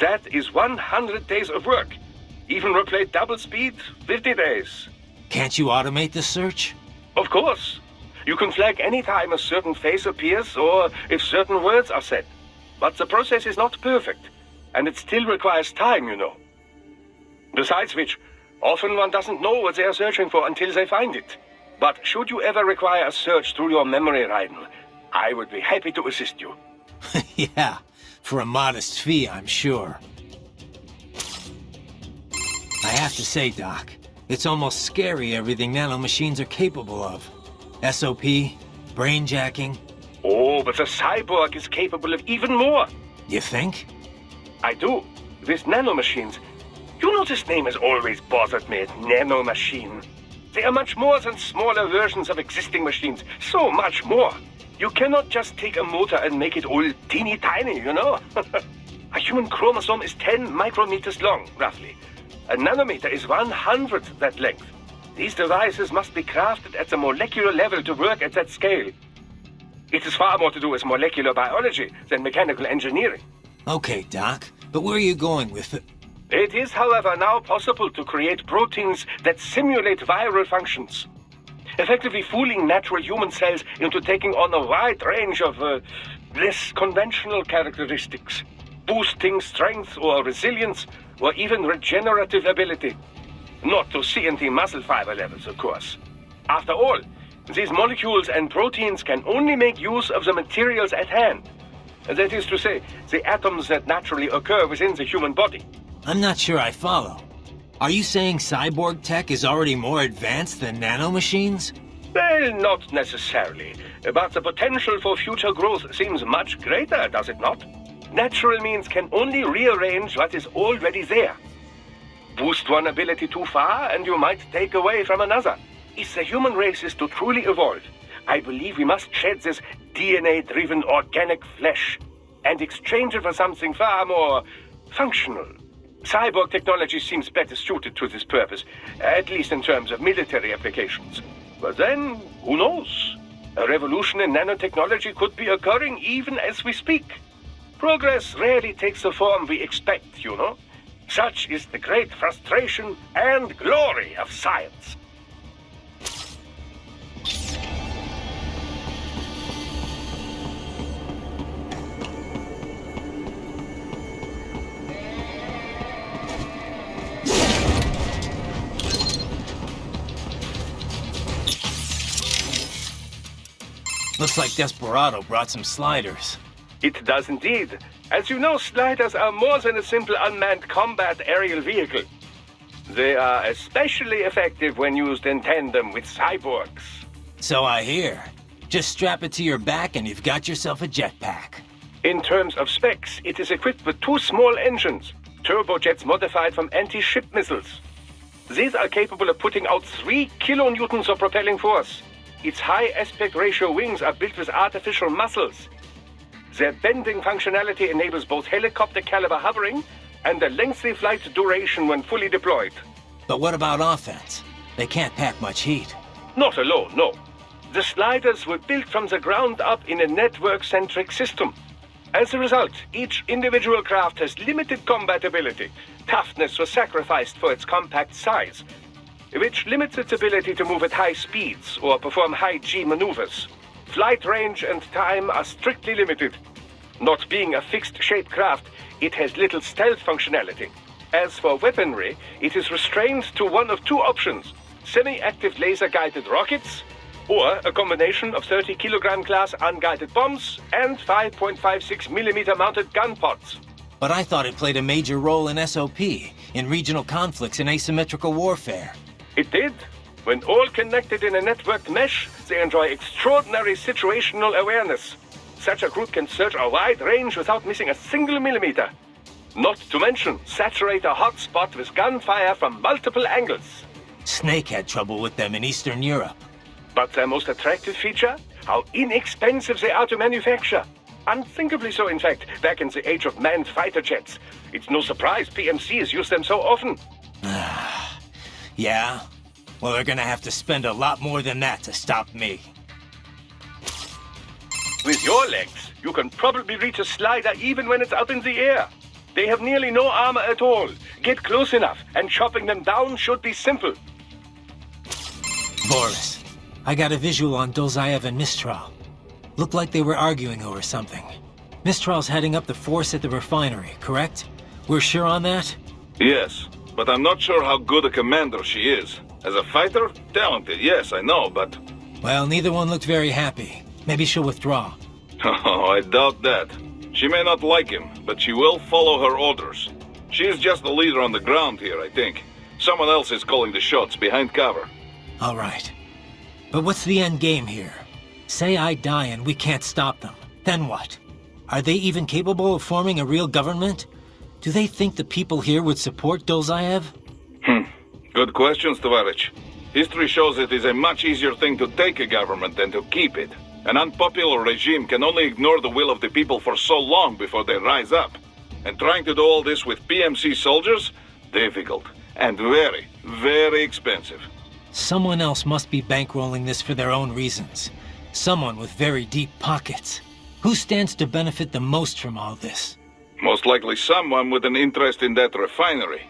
That is 100 days of work. Even replay double speed, 50 days. Can't you automate the search? Of course. You can flag any time a certain face appears or if certain words are said. But the process is not perfect, and it still requires time, you know. Besides which, often one doesn't know what they are searching for until they find it. But should you ever require a search through your memory, Raiden, I would be happy to assist you. Yeah, for a modest fee, I'm sure. I have to say, Doc, it's almost scary everything nanomachines are capable of. SOP, brainjacking. Oh, but the cyborg is capable of even more. You think? I do. With nanomachines. You know this name has always bothered me, nanomachine. They are much more than smaller versions of existing machines. So much more. You cannot just take a motor and make it all teeny tiny, you know? A human chromosome is 10 micrometers long, roughly. A nanometer is 1/100th that length. These devices must be crafted at the molecular level to work at that scale. It is far more to do with molecular biology than mechanical engineering. Okay, Doc, but where are you going with it? It is, however, now possible to create proteins that simulate viral functions, effectively fooling natural human cells into taking on a wide range of less conventional characteristics, boosting strength or resilience, or even regenerative ability. Not to CNT muscle fiber levels, of course. After all, these molecules and proteins can only make use of the materials at hand. That is to say, the atoms that naturally occur within the human body. I'm not sure I follow. Are you saying cyborg tech is already more advanced than nanomachines? Well, not necessarily. But the potential for future growth seems much greater, does it not? Natural means can only rearrange what is already there. Boost one ability too far, and you might take away from another. If the human race is to truly evolve, I believe we must shed this DNA-driven organic flesh and exchange it for something far more functional. Cyborg technology seems better suited to this purpose, at least in terms of military applications. But then, who knows? A revolution in nanotechnology could be occurring even as we speak. Progress rarely takes the form we expect, you know. Such is the great frustration and glory of science. Looks like Desperado brought some sliders. It does indeed. As you know, sliders are more than a simple unmanned combat aerial vehicle. They are especially effective when used in tandem with cyborgs. So I hear. Just strap it to your back and you've got yourself a jetpack. In terms of specs, it is equipped with 2 small engines, turbojets modified from anti-ship missiles. These are capable of putting out 3 kilonewtons of propelling force. Its high aspect ratio wings are built with artificial muscles. Their bending functionality enables both helicopter caliber hovering and a lengthy flight duration when fully deployed. But what about offense? They can't pack much heat. Not alone, no. The sliders were built from the ground up in a network-centric system. As a result, each individual craft has limited combat ability. Toughness was sacrificed for its compact size, which limits its ability to move at high speeds or perform high-G maneuvers. Flight range and time are strictly limited. Not being a fixed-shape craft, it has little stealth functionality. As for weaponry, it is restrained to one of two options: semi-active laser-guided rockets, or a combination of 30-kilogram class unguided bombs and 5.56mm mounted gun pods. But I thought it played a major role in SOP, in regional conflicts and asymmetrical warfare. It did. When all connected in a networked mesh, they enjoy extraordinary situational awareness. Such a group can search a wide range without missing a single millimeter. Not to mention, saturate a hot spot with gunfire from multiple angles. Snake had trouble with them in Eastern Europe. But their most attractive feature? How inexpensive they are to manufacture. Unthinkably so, in fact, back in the age of manned fighter jets. It's no surprise PMCs use them so often. Yeah? Well, they're gonna have to spend a lot more than that to stop me. With your legs, you can probably reach a slider even when it's up in the air. They have nearly no armor at all. Get close enough, and chopping them down should be simple. Boris, I got a visual on Dolzaev and Mistral. Looked like they were arguing over something. Mistral's heading up the force at the refinery, correct? We're sure on that? Yes, but I'm not sure how good a commander she is. As a fighter, talented, yes, I know, but... Well, neither one looked very happy. Maybe she'll withdraw. Oh, I doubt that. She may not like him, but she will follow her orders. She is just the leader on the ground here, I think. Someone else is calling the shots behind cover. All right. But what's the end game here? Say I die and we can't stop them. Then what? Are they even capable of forming a real government? Do they think the people here would support Dolzaev? Good questions, Tovarich. History shows it is a much easier thing to take a government than to keep it. An unpopular regime can only ignore the will of the people for so long before they rise up. And trying to do all this with PMC soldiers? Difficult. And very, very expensive. Someone else must be bankrolling this for their own reasons. Someone with very deep pockets. Who stands to benefit the most from all this? Most likely someone with an interest in that refinery.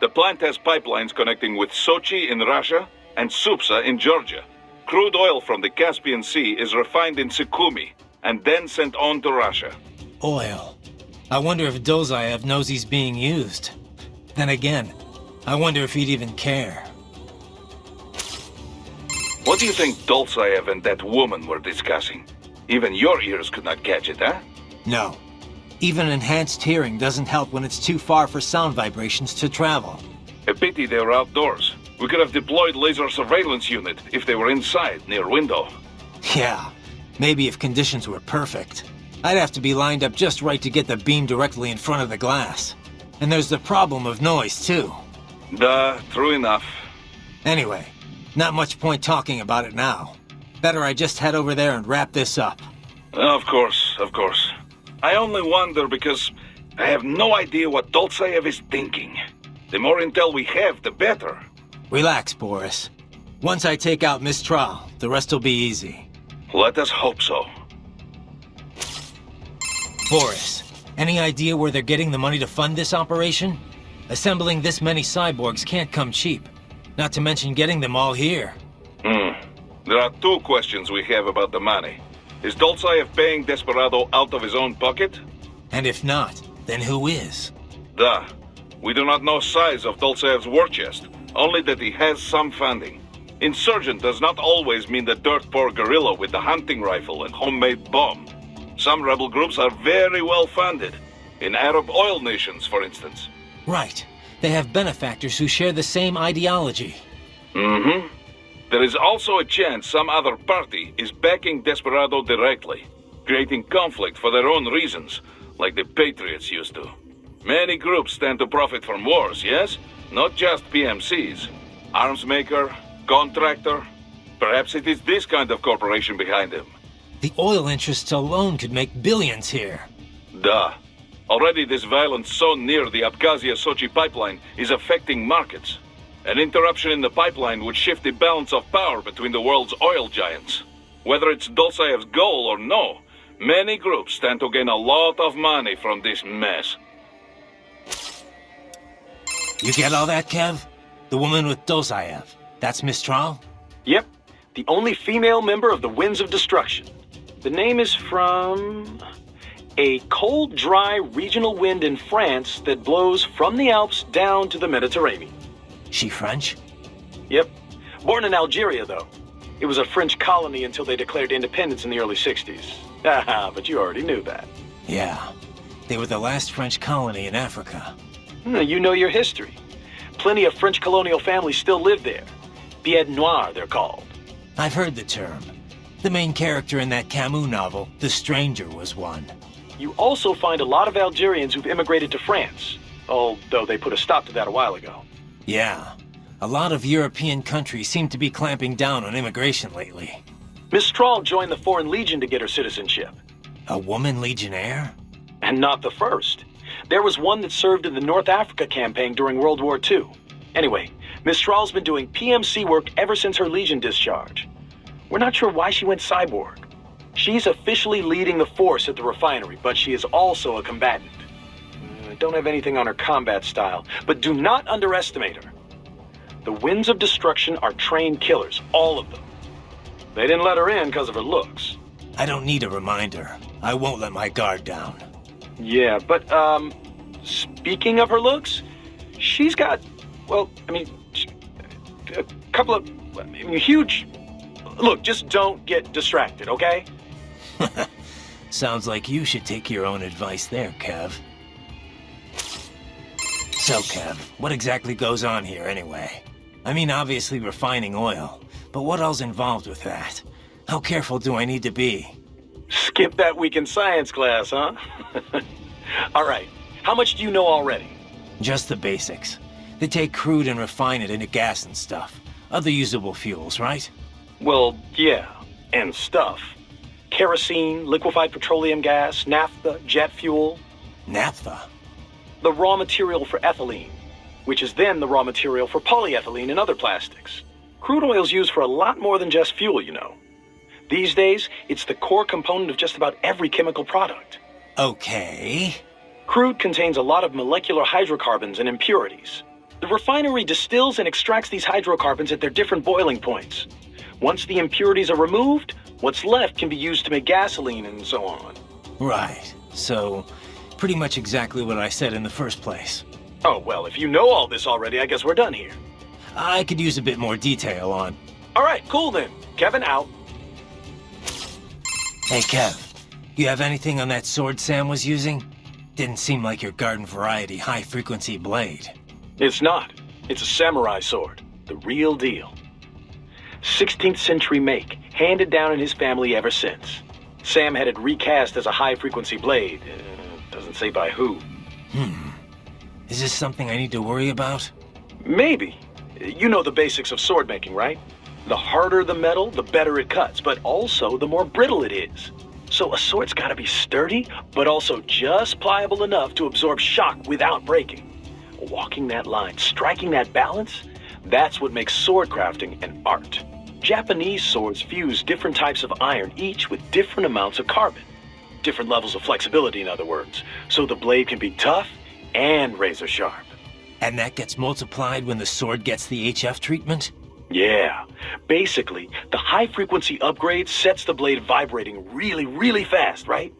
The plant has pipelines connecting with Sochi in Russia and Supsa in Georgia. Crude oil from the Caspian Sea is refined in Sukhumi and then sent on to Russia. Oil. I wonder if Dolzaev knows he's being used. Then again, I wonder if he'd even care. What do you think Dolzaev and that woman were discussing? Even your ears could not catch it, huh? No. Even enhanced hearing doesn't help when it's too far for sound vibrations to travel. A pity they were outdoors. We could have deployed laser surveillance unit if they were inside, near window. Yeah, maybe if conditions were perfect. I'd have to be lined up just right to get the beam directly in front of the glass. And there's the problem of noise, too. Duh, true enough. Anyway, not much point talking about it now. Better I just head over there and wrap this up. Of course, of course. I only wonder because I have no idea what Dolzaev is thinking. The more intel we have, the better. Relax, Boris. Once I take out Mistral, the rest will be easy. Let us hope so. Boris, any idea where they're getting the money to fund this operation? Assembling this many cyborgs can't come cheap. Not to mention getting them all here. There are two questions we have about the money. Is Dolzaev paying Desperado out of his own pocket? And if not, then who is? Duh. We do not know size of Dolzaev's war chest, only that he has some funding. Insurgent does not always mean the dirt-poor guerrilla with the hunting rifle and homemade bomb. Some rebel groups are very well funded. In Arab oil nations, for instance. Right. They have benefactors who share the same ideology. There is also a chance some other party is backing Desperado directly, creating conflict for their own reasons, like the Patriots used to. Many groups stand to profit from wars, yes? Not just PMCs. Arms maker, contractor. Perhaps it is this kind of corporation behind him. The oil interests alone could make billions here. Duh. Already this violence so near the Abkhazia-Sochi pipeline is affecting markets. An interruption in the pipeline would shift the balance of power between the world's oil giants. Whether it's Dulceev's goal or no, many groups stand to gain a lot of money from this mess. You get all that, Kev? The woman with Dulceev. That's Mistral? Yep, the only female member of the Winds of Destruction. The name is from a cold, dry regional wind in France that blows from the Alps down to the Mediterranean. She French? Yep. Born in Algeria, though. It was a French colony until they declared independence in the early 60s. Haha, but you already knew that. Yeah. They were the last French colony in Africa. You know your history. Plenty of French colonial families still live there. Pied Noir, they're called. I've heard the term. The main character in that Camus novel, The Stranger, was one. You also find a lot of Algerians who've immigrated to France, although they put a stop to that a while ago. Yeah. A lot of European countries seem to be clamping down on immigration lately. Mistral joined the Foreign Legion to get her citizenship. A woman legionnaire? And not the first. There was one that served in the North Africa campaign during World War II. Anyway, Mistral's been doing PMC work ever since her Legion discharge. We're not sure why she went cyborg. She's officially leading the force at the refinery, but she is also a combatant. I don't have anything on her combat style, but do not underestimate her. The Winds of Destruction are trained killers, all of them. They didn't let her in because of her looks. I don't need a reminder. I won't let my guard down. Yeah, but, speaking of her looks, she's got, well, a couple of, huge... Look, just don't get distracted, okay? Sounds like you should take your own advice there, Kev. So, Kev, what exactly goes on here, anyway? I mean, obviously refining oil, but what else involved with that? How careful do I need to be? Skip that week in science class, huh? All right, how much do you know already? Just the basics. They take crude and refine it into gas and stuff. Other usable fuels, right? Well, yeah, and stuff. Kerosene, liquefied petroleum gas, naphtha, jet fuel. Naphtha? The raw material for ethylene, which is then the raw material for polyethylene and other plastics. Crude oil's used for a lot more than just fuel, you know. These days, it's the core component of just about every chemical product. Okay. Crude contains a lot of molecular hydrocarbons and impurities. The refinery distills and extracts these hydrocarbons at their different boiling points. Once the impurities are removed, what's left can be used to make gasoline and so on. Right. So, pretty much exactly what I said in the first place. Oh, well, if you know all this already, I guess we're done here. I could use a bit more detail on... All right, cool then. Kevin out. Hey, Kev. You have anything on that sword Sam was using? Didn't seem like your garden variety high-frequency blade. It's not. It's a samurai sword. The real deal. 16th century make, handed down in his family ever since. Sam had it recast as a high-frequency blade. Doesn't say by who. Is this something I need to worry about? Maybe. You know the basics of sword making, right? The harder the metal, the better it cuts, but also the more brittle it is. So a sword's gotta be sturdy, but also just pliable enough to absorb shock without breaking. Walking that line, striking that balance, that's what makes sword crafting an art. Japanese swords fuse different types of iron, each with different amounts of carbon. Different levels of flexibility, in other words, so the blade can be tough and razor sharp. And that gets multiplied when the sword gets the HF treatment? Yeah. Basically, the high-frequency upgrade sets the blade vibrating really, really fast, right?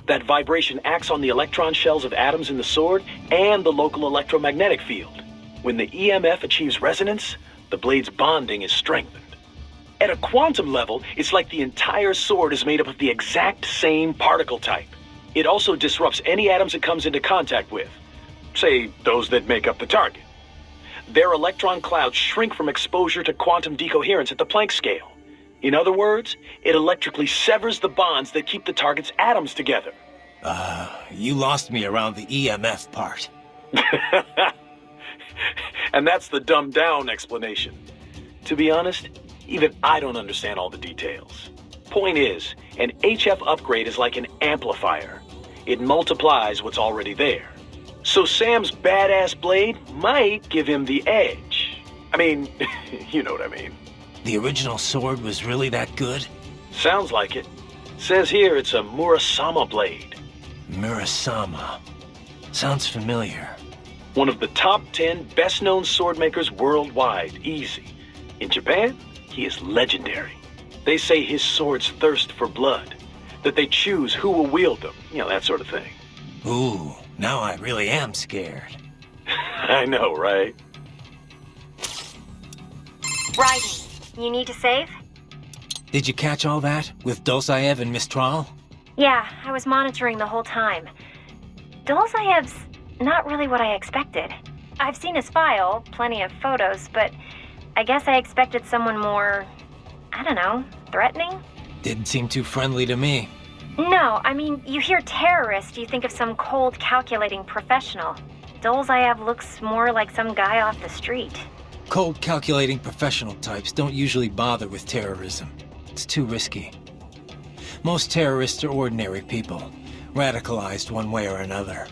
That vibration acts on the electron shells of atoms in the sword and the local electromagnetic field. When the EMF achieves resonance, the blade's bonding is strengthened. At a quantum level, it's like the entire sword is made up of the exact same particle type. It also disrupts any atoms it comes into contact with. Say, those that make up the target. Their electron clouds shrink from exposure to quantum decoherence at the Planck scale. In other words, it electrically severs the bonds that keep the target's atoms together. You lost me around the EMF part. And that's the dumbed-down explanation. To be honest, even I don't understand all the details. Point is, an HF upgrade is like an amplifier. It multiplies what's already there. So Sam's badass blade might give him the edge. I mean, you know what I mean. The original sword was really that good? Sounds like it. Says here it's a Murasama blade. Murasama. Sounds familiar. One of the top 10 best-known sword makers worldwide, easy. In Japan, he is legendary. They say his swords thirst for blood, that they choose who will wield them, you know, that sort of thing. Ooh, now I really am scared. I know, right? Writing. You need to save? Did you catch all that with Dolzaev and Mistral? Yeah, I was monitoring the whole time. Dolzaev's not really what I expected. I've seen his file, plenty of photos, but I guess I expected someone more, I don't know, threatening? Didn't seem too friendly to me. No, I mean, you hear terrorist, you think of some cold, calculating professional. Dolzaev looks more like some guy off the street. Cold, calculating professional types don't usually bother with terrorism. It's too risky. Most terrorists are ordinary people, radicalized one way or another.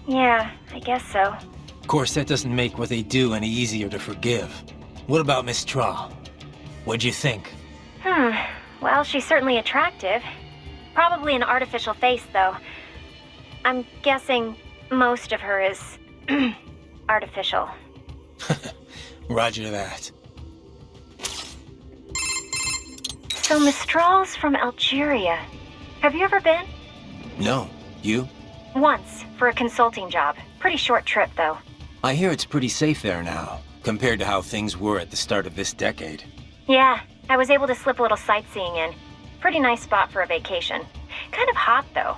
Yeah, I guess so. Of course, that doesn't make what they do any easier to forgive. What about Miss Tra? What'd you think? Well, she's certainly attractive. Probably an artificial face, though. I'm guessing most of her is artificial. Roger that. So Mistral's from Algeria. Have you ever been? No. You? Once, for a consulting job. Pretty short trip, though. I hear it's pretty safe there now, compared to how things were at the start of this decade. Yeah, I was able to slip a little sightseeing in. Pretty nice spot for a vacation. Kind of hot, though.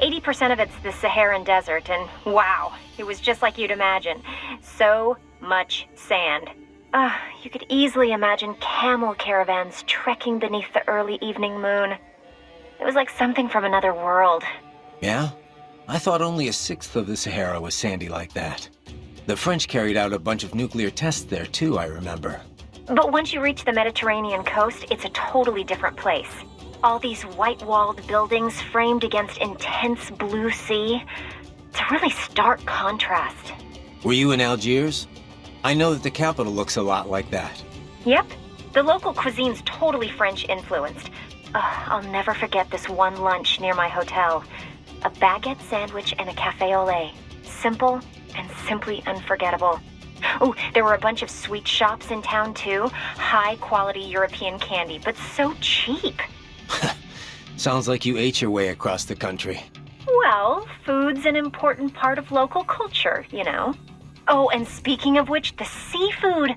80% of it's the Saharan desert, and wow, it was just like you'd imagine. So much sand. You could easily imagine camel caravans trekking beneath the early evening moon. It was like something from another world. Yeah? I thought only a sixth of the Sahara was sandy like that. The French carried out a bunch of nuclear tests there too, I remember. But once you reach the Mediterranean coast, it's a totally different place. All these white-walled buildings framed against intense blue sea. It's a really stark contrast. Were you in Algiers? I know that the capital looks a lot like that. Yep. The local cuisine's totally French-influenced. I'll never forget this one lunch near my hotel. A baguette sandwich and a café au lait. Simple and simply unforgettable. Oh, there were a bunch of sweet shops in town, too. High-quality European candy, but so cheap. Sounds like you ate your way across the country. Well, food's an important part of local culture, you know. Oh, and speaking of which, the seafood.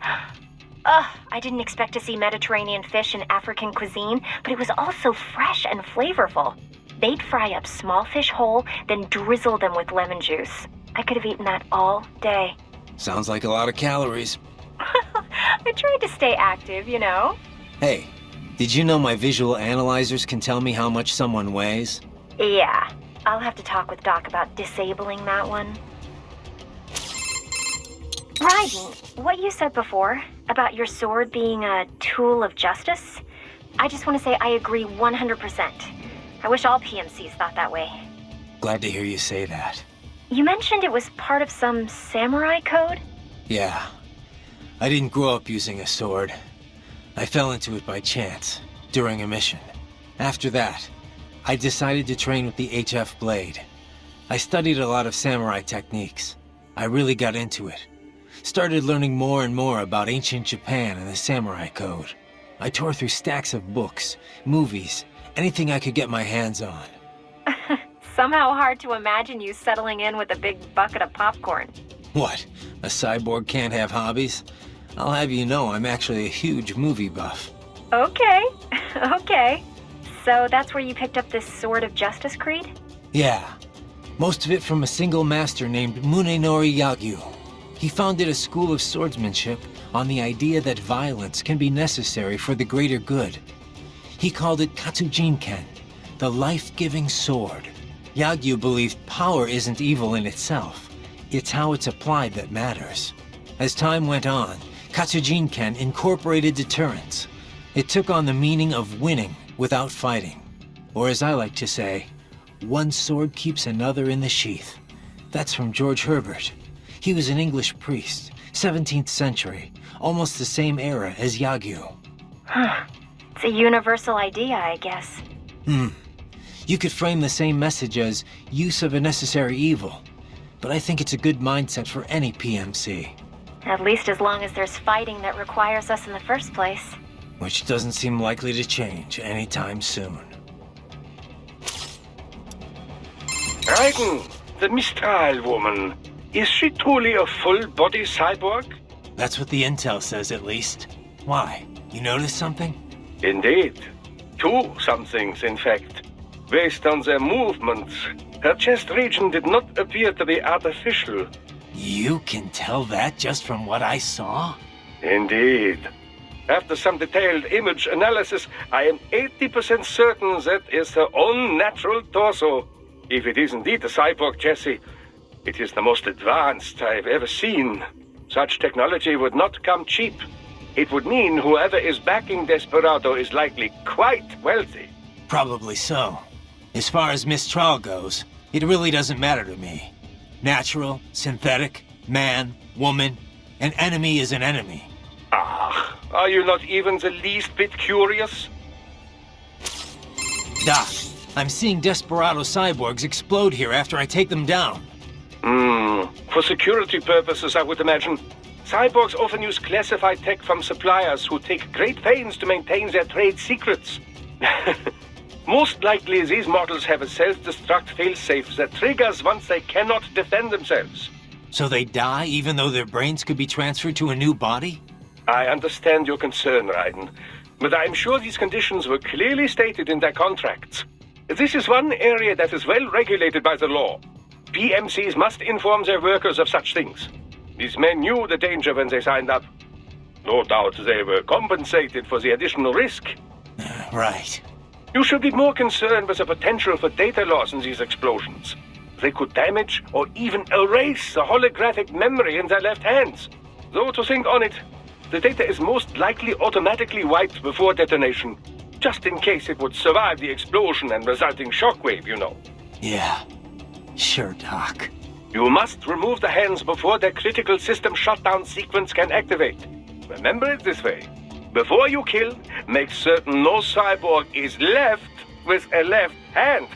I didn't expect to see Mediterranean fish in African cuisine, but it was also fresh and flavorful. They'd fry up small fish whole, then drizzle them with lemon juice. I could have eaten that all day. Sounds like a lot of calories. I tried to stay active, you know. Hey, did you know my visual analyzers can tell me how much someone weighs? Yeah, I'll have to talk with Doc about disabling that one. Raiden, what you said before about your sword being a tool of justice, I just want to say I agree 100%. I wish all PMCs thought that way. Glad to hear you say that. You mentioned it was part of some samurai code? Yeah. I didn't grow up using a sword. I fell into it by chance, during a mission. After that, I decided to train with the HF blade. I studied a lot of samurai techniques. I really got into it. Started learning more and more about ancient Japan and the samurai code. I tore through stacks of books, movies, anything I could get my hands on. Somehow hard to imagine you settling in with a big bucket of popcorn. What? A cyborg can't have hobbies? I'll have you know I'm actually a huge movie buff. Okay, okay. So that's where you picked up this Sword of Justice creed? Yeah. Most of it from a single master named Munenori Yagyu. He founded a school of swordsmanship on the idea that violence can be necessary for the greater good. He called it Katsujinken, the life-giving sword. Yagyu believed power isn't evil in itself. It's how it's applied that matters. As time went on, Katsujinken incorporated deterrence. It took on the meaning of winning without fighting. Or as I like to say, one sword keeps another in the sheath. That's from George Herbert. He was an English priest, 17th century, almost the same era as Yagyu. Huh. It's a universal idea, I guess. You could frame the same message as use of a necessary evil, but I think it's a good mindset for any PMC. At least as long as there's fighting that requires us in the first place. Which doesn't seem likely to change anytime soon. Raiden, the Mistral woman, is she truly a full-body cyborg? That's what the intel says, at least. Why? You notice something? Indeed. Two somethings, in fact. Based on their movements, her chest region did not appear to be artificial. You can tell that just from what I saw? Indeed. After some detailed image analysis, I am 80% certain that is her own natural torso. If it is indeed a cyborg, Jesse, it is the most advanced I've ever seen. Such technology would not come cheap. It would mean whoever is backing Desperado is likely quite wealthy. Probably so. As far as Mistral goes, it really doesn't matter to me. Natural, synthetic, man, woman, an enemy is an enemy. Ah, are you not even the least bit curious? Doc, I'm seeing Desperado cyborgs explode here after I take them down. For security purposes, I would imagine. Cyborgs often use classified tech from suppliers who take great pains to maintain their trade secrets. Most likely, these models have a self-destruct failsafe that triggers once they cannot defend themselves. So they die even though their brains could be transferred to a new body? I understand your concern, Raiden, but I'm sure these conditions were clearly stated in their contracts. This is one area that is well regulated by the law. PMCs must inform their workers of such things. These men knew the danger when they signed up. No doubt they were compensated for the additional risk. Right. You should be more concerned with the potential for data loss in these explosions. They could damage or even erase the holographic memory in their left hands. Though to think on it, the data is most likely automatically wiped before detonation, just in case it would survive the explosion and resulting shockwave, you know. Yeah. Sure, Doc. You must remove the hands before their critical system shutdown sequence can activate. Remember it this way. Before you kill, make certain no cyborg is left with a left hand.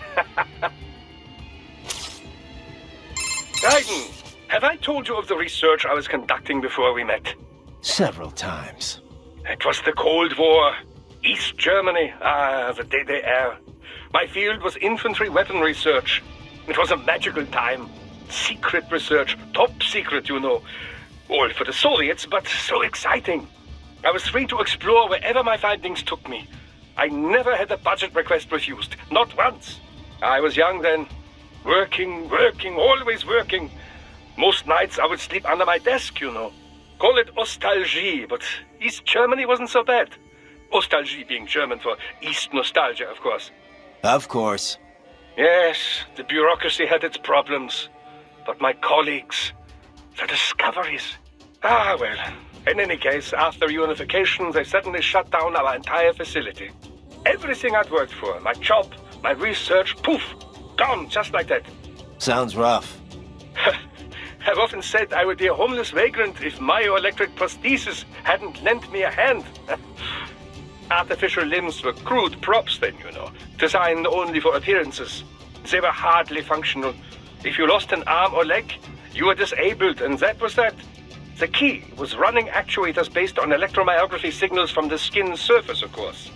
Raiden, have I told you of the research I was conducting before we met? Several times. It was the Cold War. East Germany. Ah, the DDR. My field was infantry weapon research. It was a magical time. Secret research. Top secret, you know. All for the Soviets, but so exciting. I was free to explore wherever my findings took me. I never had a budget request refused. Not once. I was young then. Working, always working. Most nights I would sleep under my desk, you know. Call it nostalgie, but East Germany wasn't so bad. Nostalgie being German for East nostalgia, of course. Of course. Yes, the bureaucracy had its problems. But my colleagues, the discoveries. Ah, well, in any case, after unification, they suddenly shut down our entire facility. Everything I'd worked for, my job, my research, poof, gone just like that. Sounds rough. I've often said I would be a homeless vagrant if myoelectric prosthesis hadn't lent me a hand. Artificial limbs were crude props then, you know, designed only for appearances. They were hardly functional. If you lost an arm or leg, you were disabled, and that was that. The key was running actuators based on electromyography signals from the skin's surface, of course.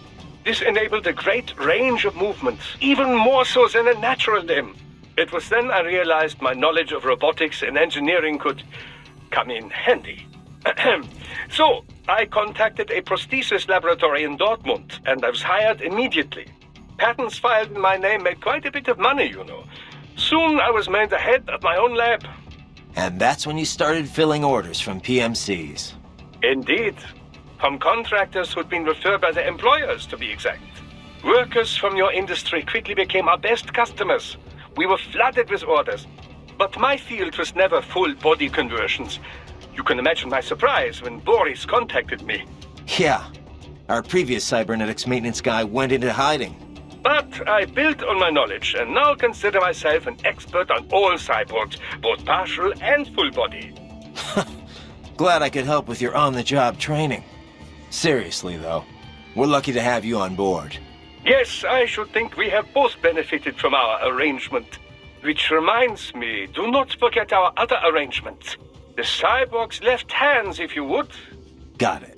This enabled a great range of movements, even more so than a natural limb. It was then I realized my knowledge of robotics and engineering could come in handy. So, I contacted a prosthesis laboratory in Dortmund, and I was hired immediately. Patents filed in my name made quite a bit of money, you know. Soon I was made the head of my own lab. And that's when you started filling orders from PMCs. Indeed. From contractors who'd been referred by their employers, to be exact. Workers from your industry quickly became our best customers. We were flooded with orders. But my field was never full body conversions. You can imagine my surprise when Boris contacted me. Yeah. Our previous cybernetics maintenance guy went into hiding. But I built on my knowledge and now consider myself an expert on all cyborgs, both partial and full body. Glad I could help with your on-the-job training. Seriously, though, We're lucky to have you on board. Yes, I should think we have both benefited from our arrangement. Which reminds me, do not forget our other arrangement. The cyborg's left hands, if you would. Got it.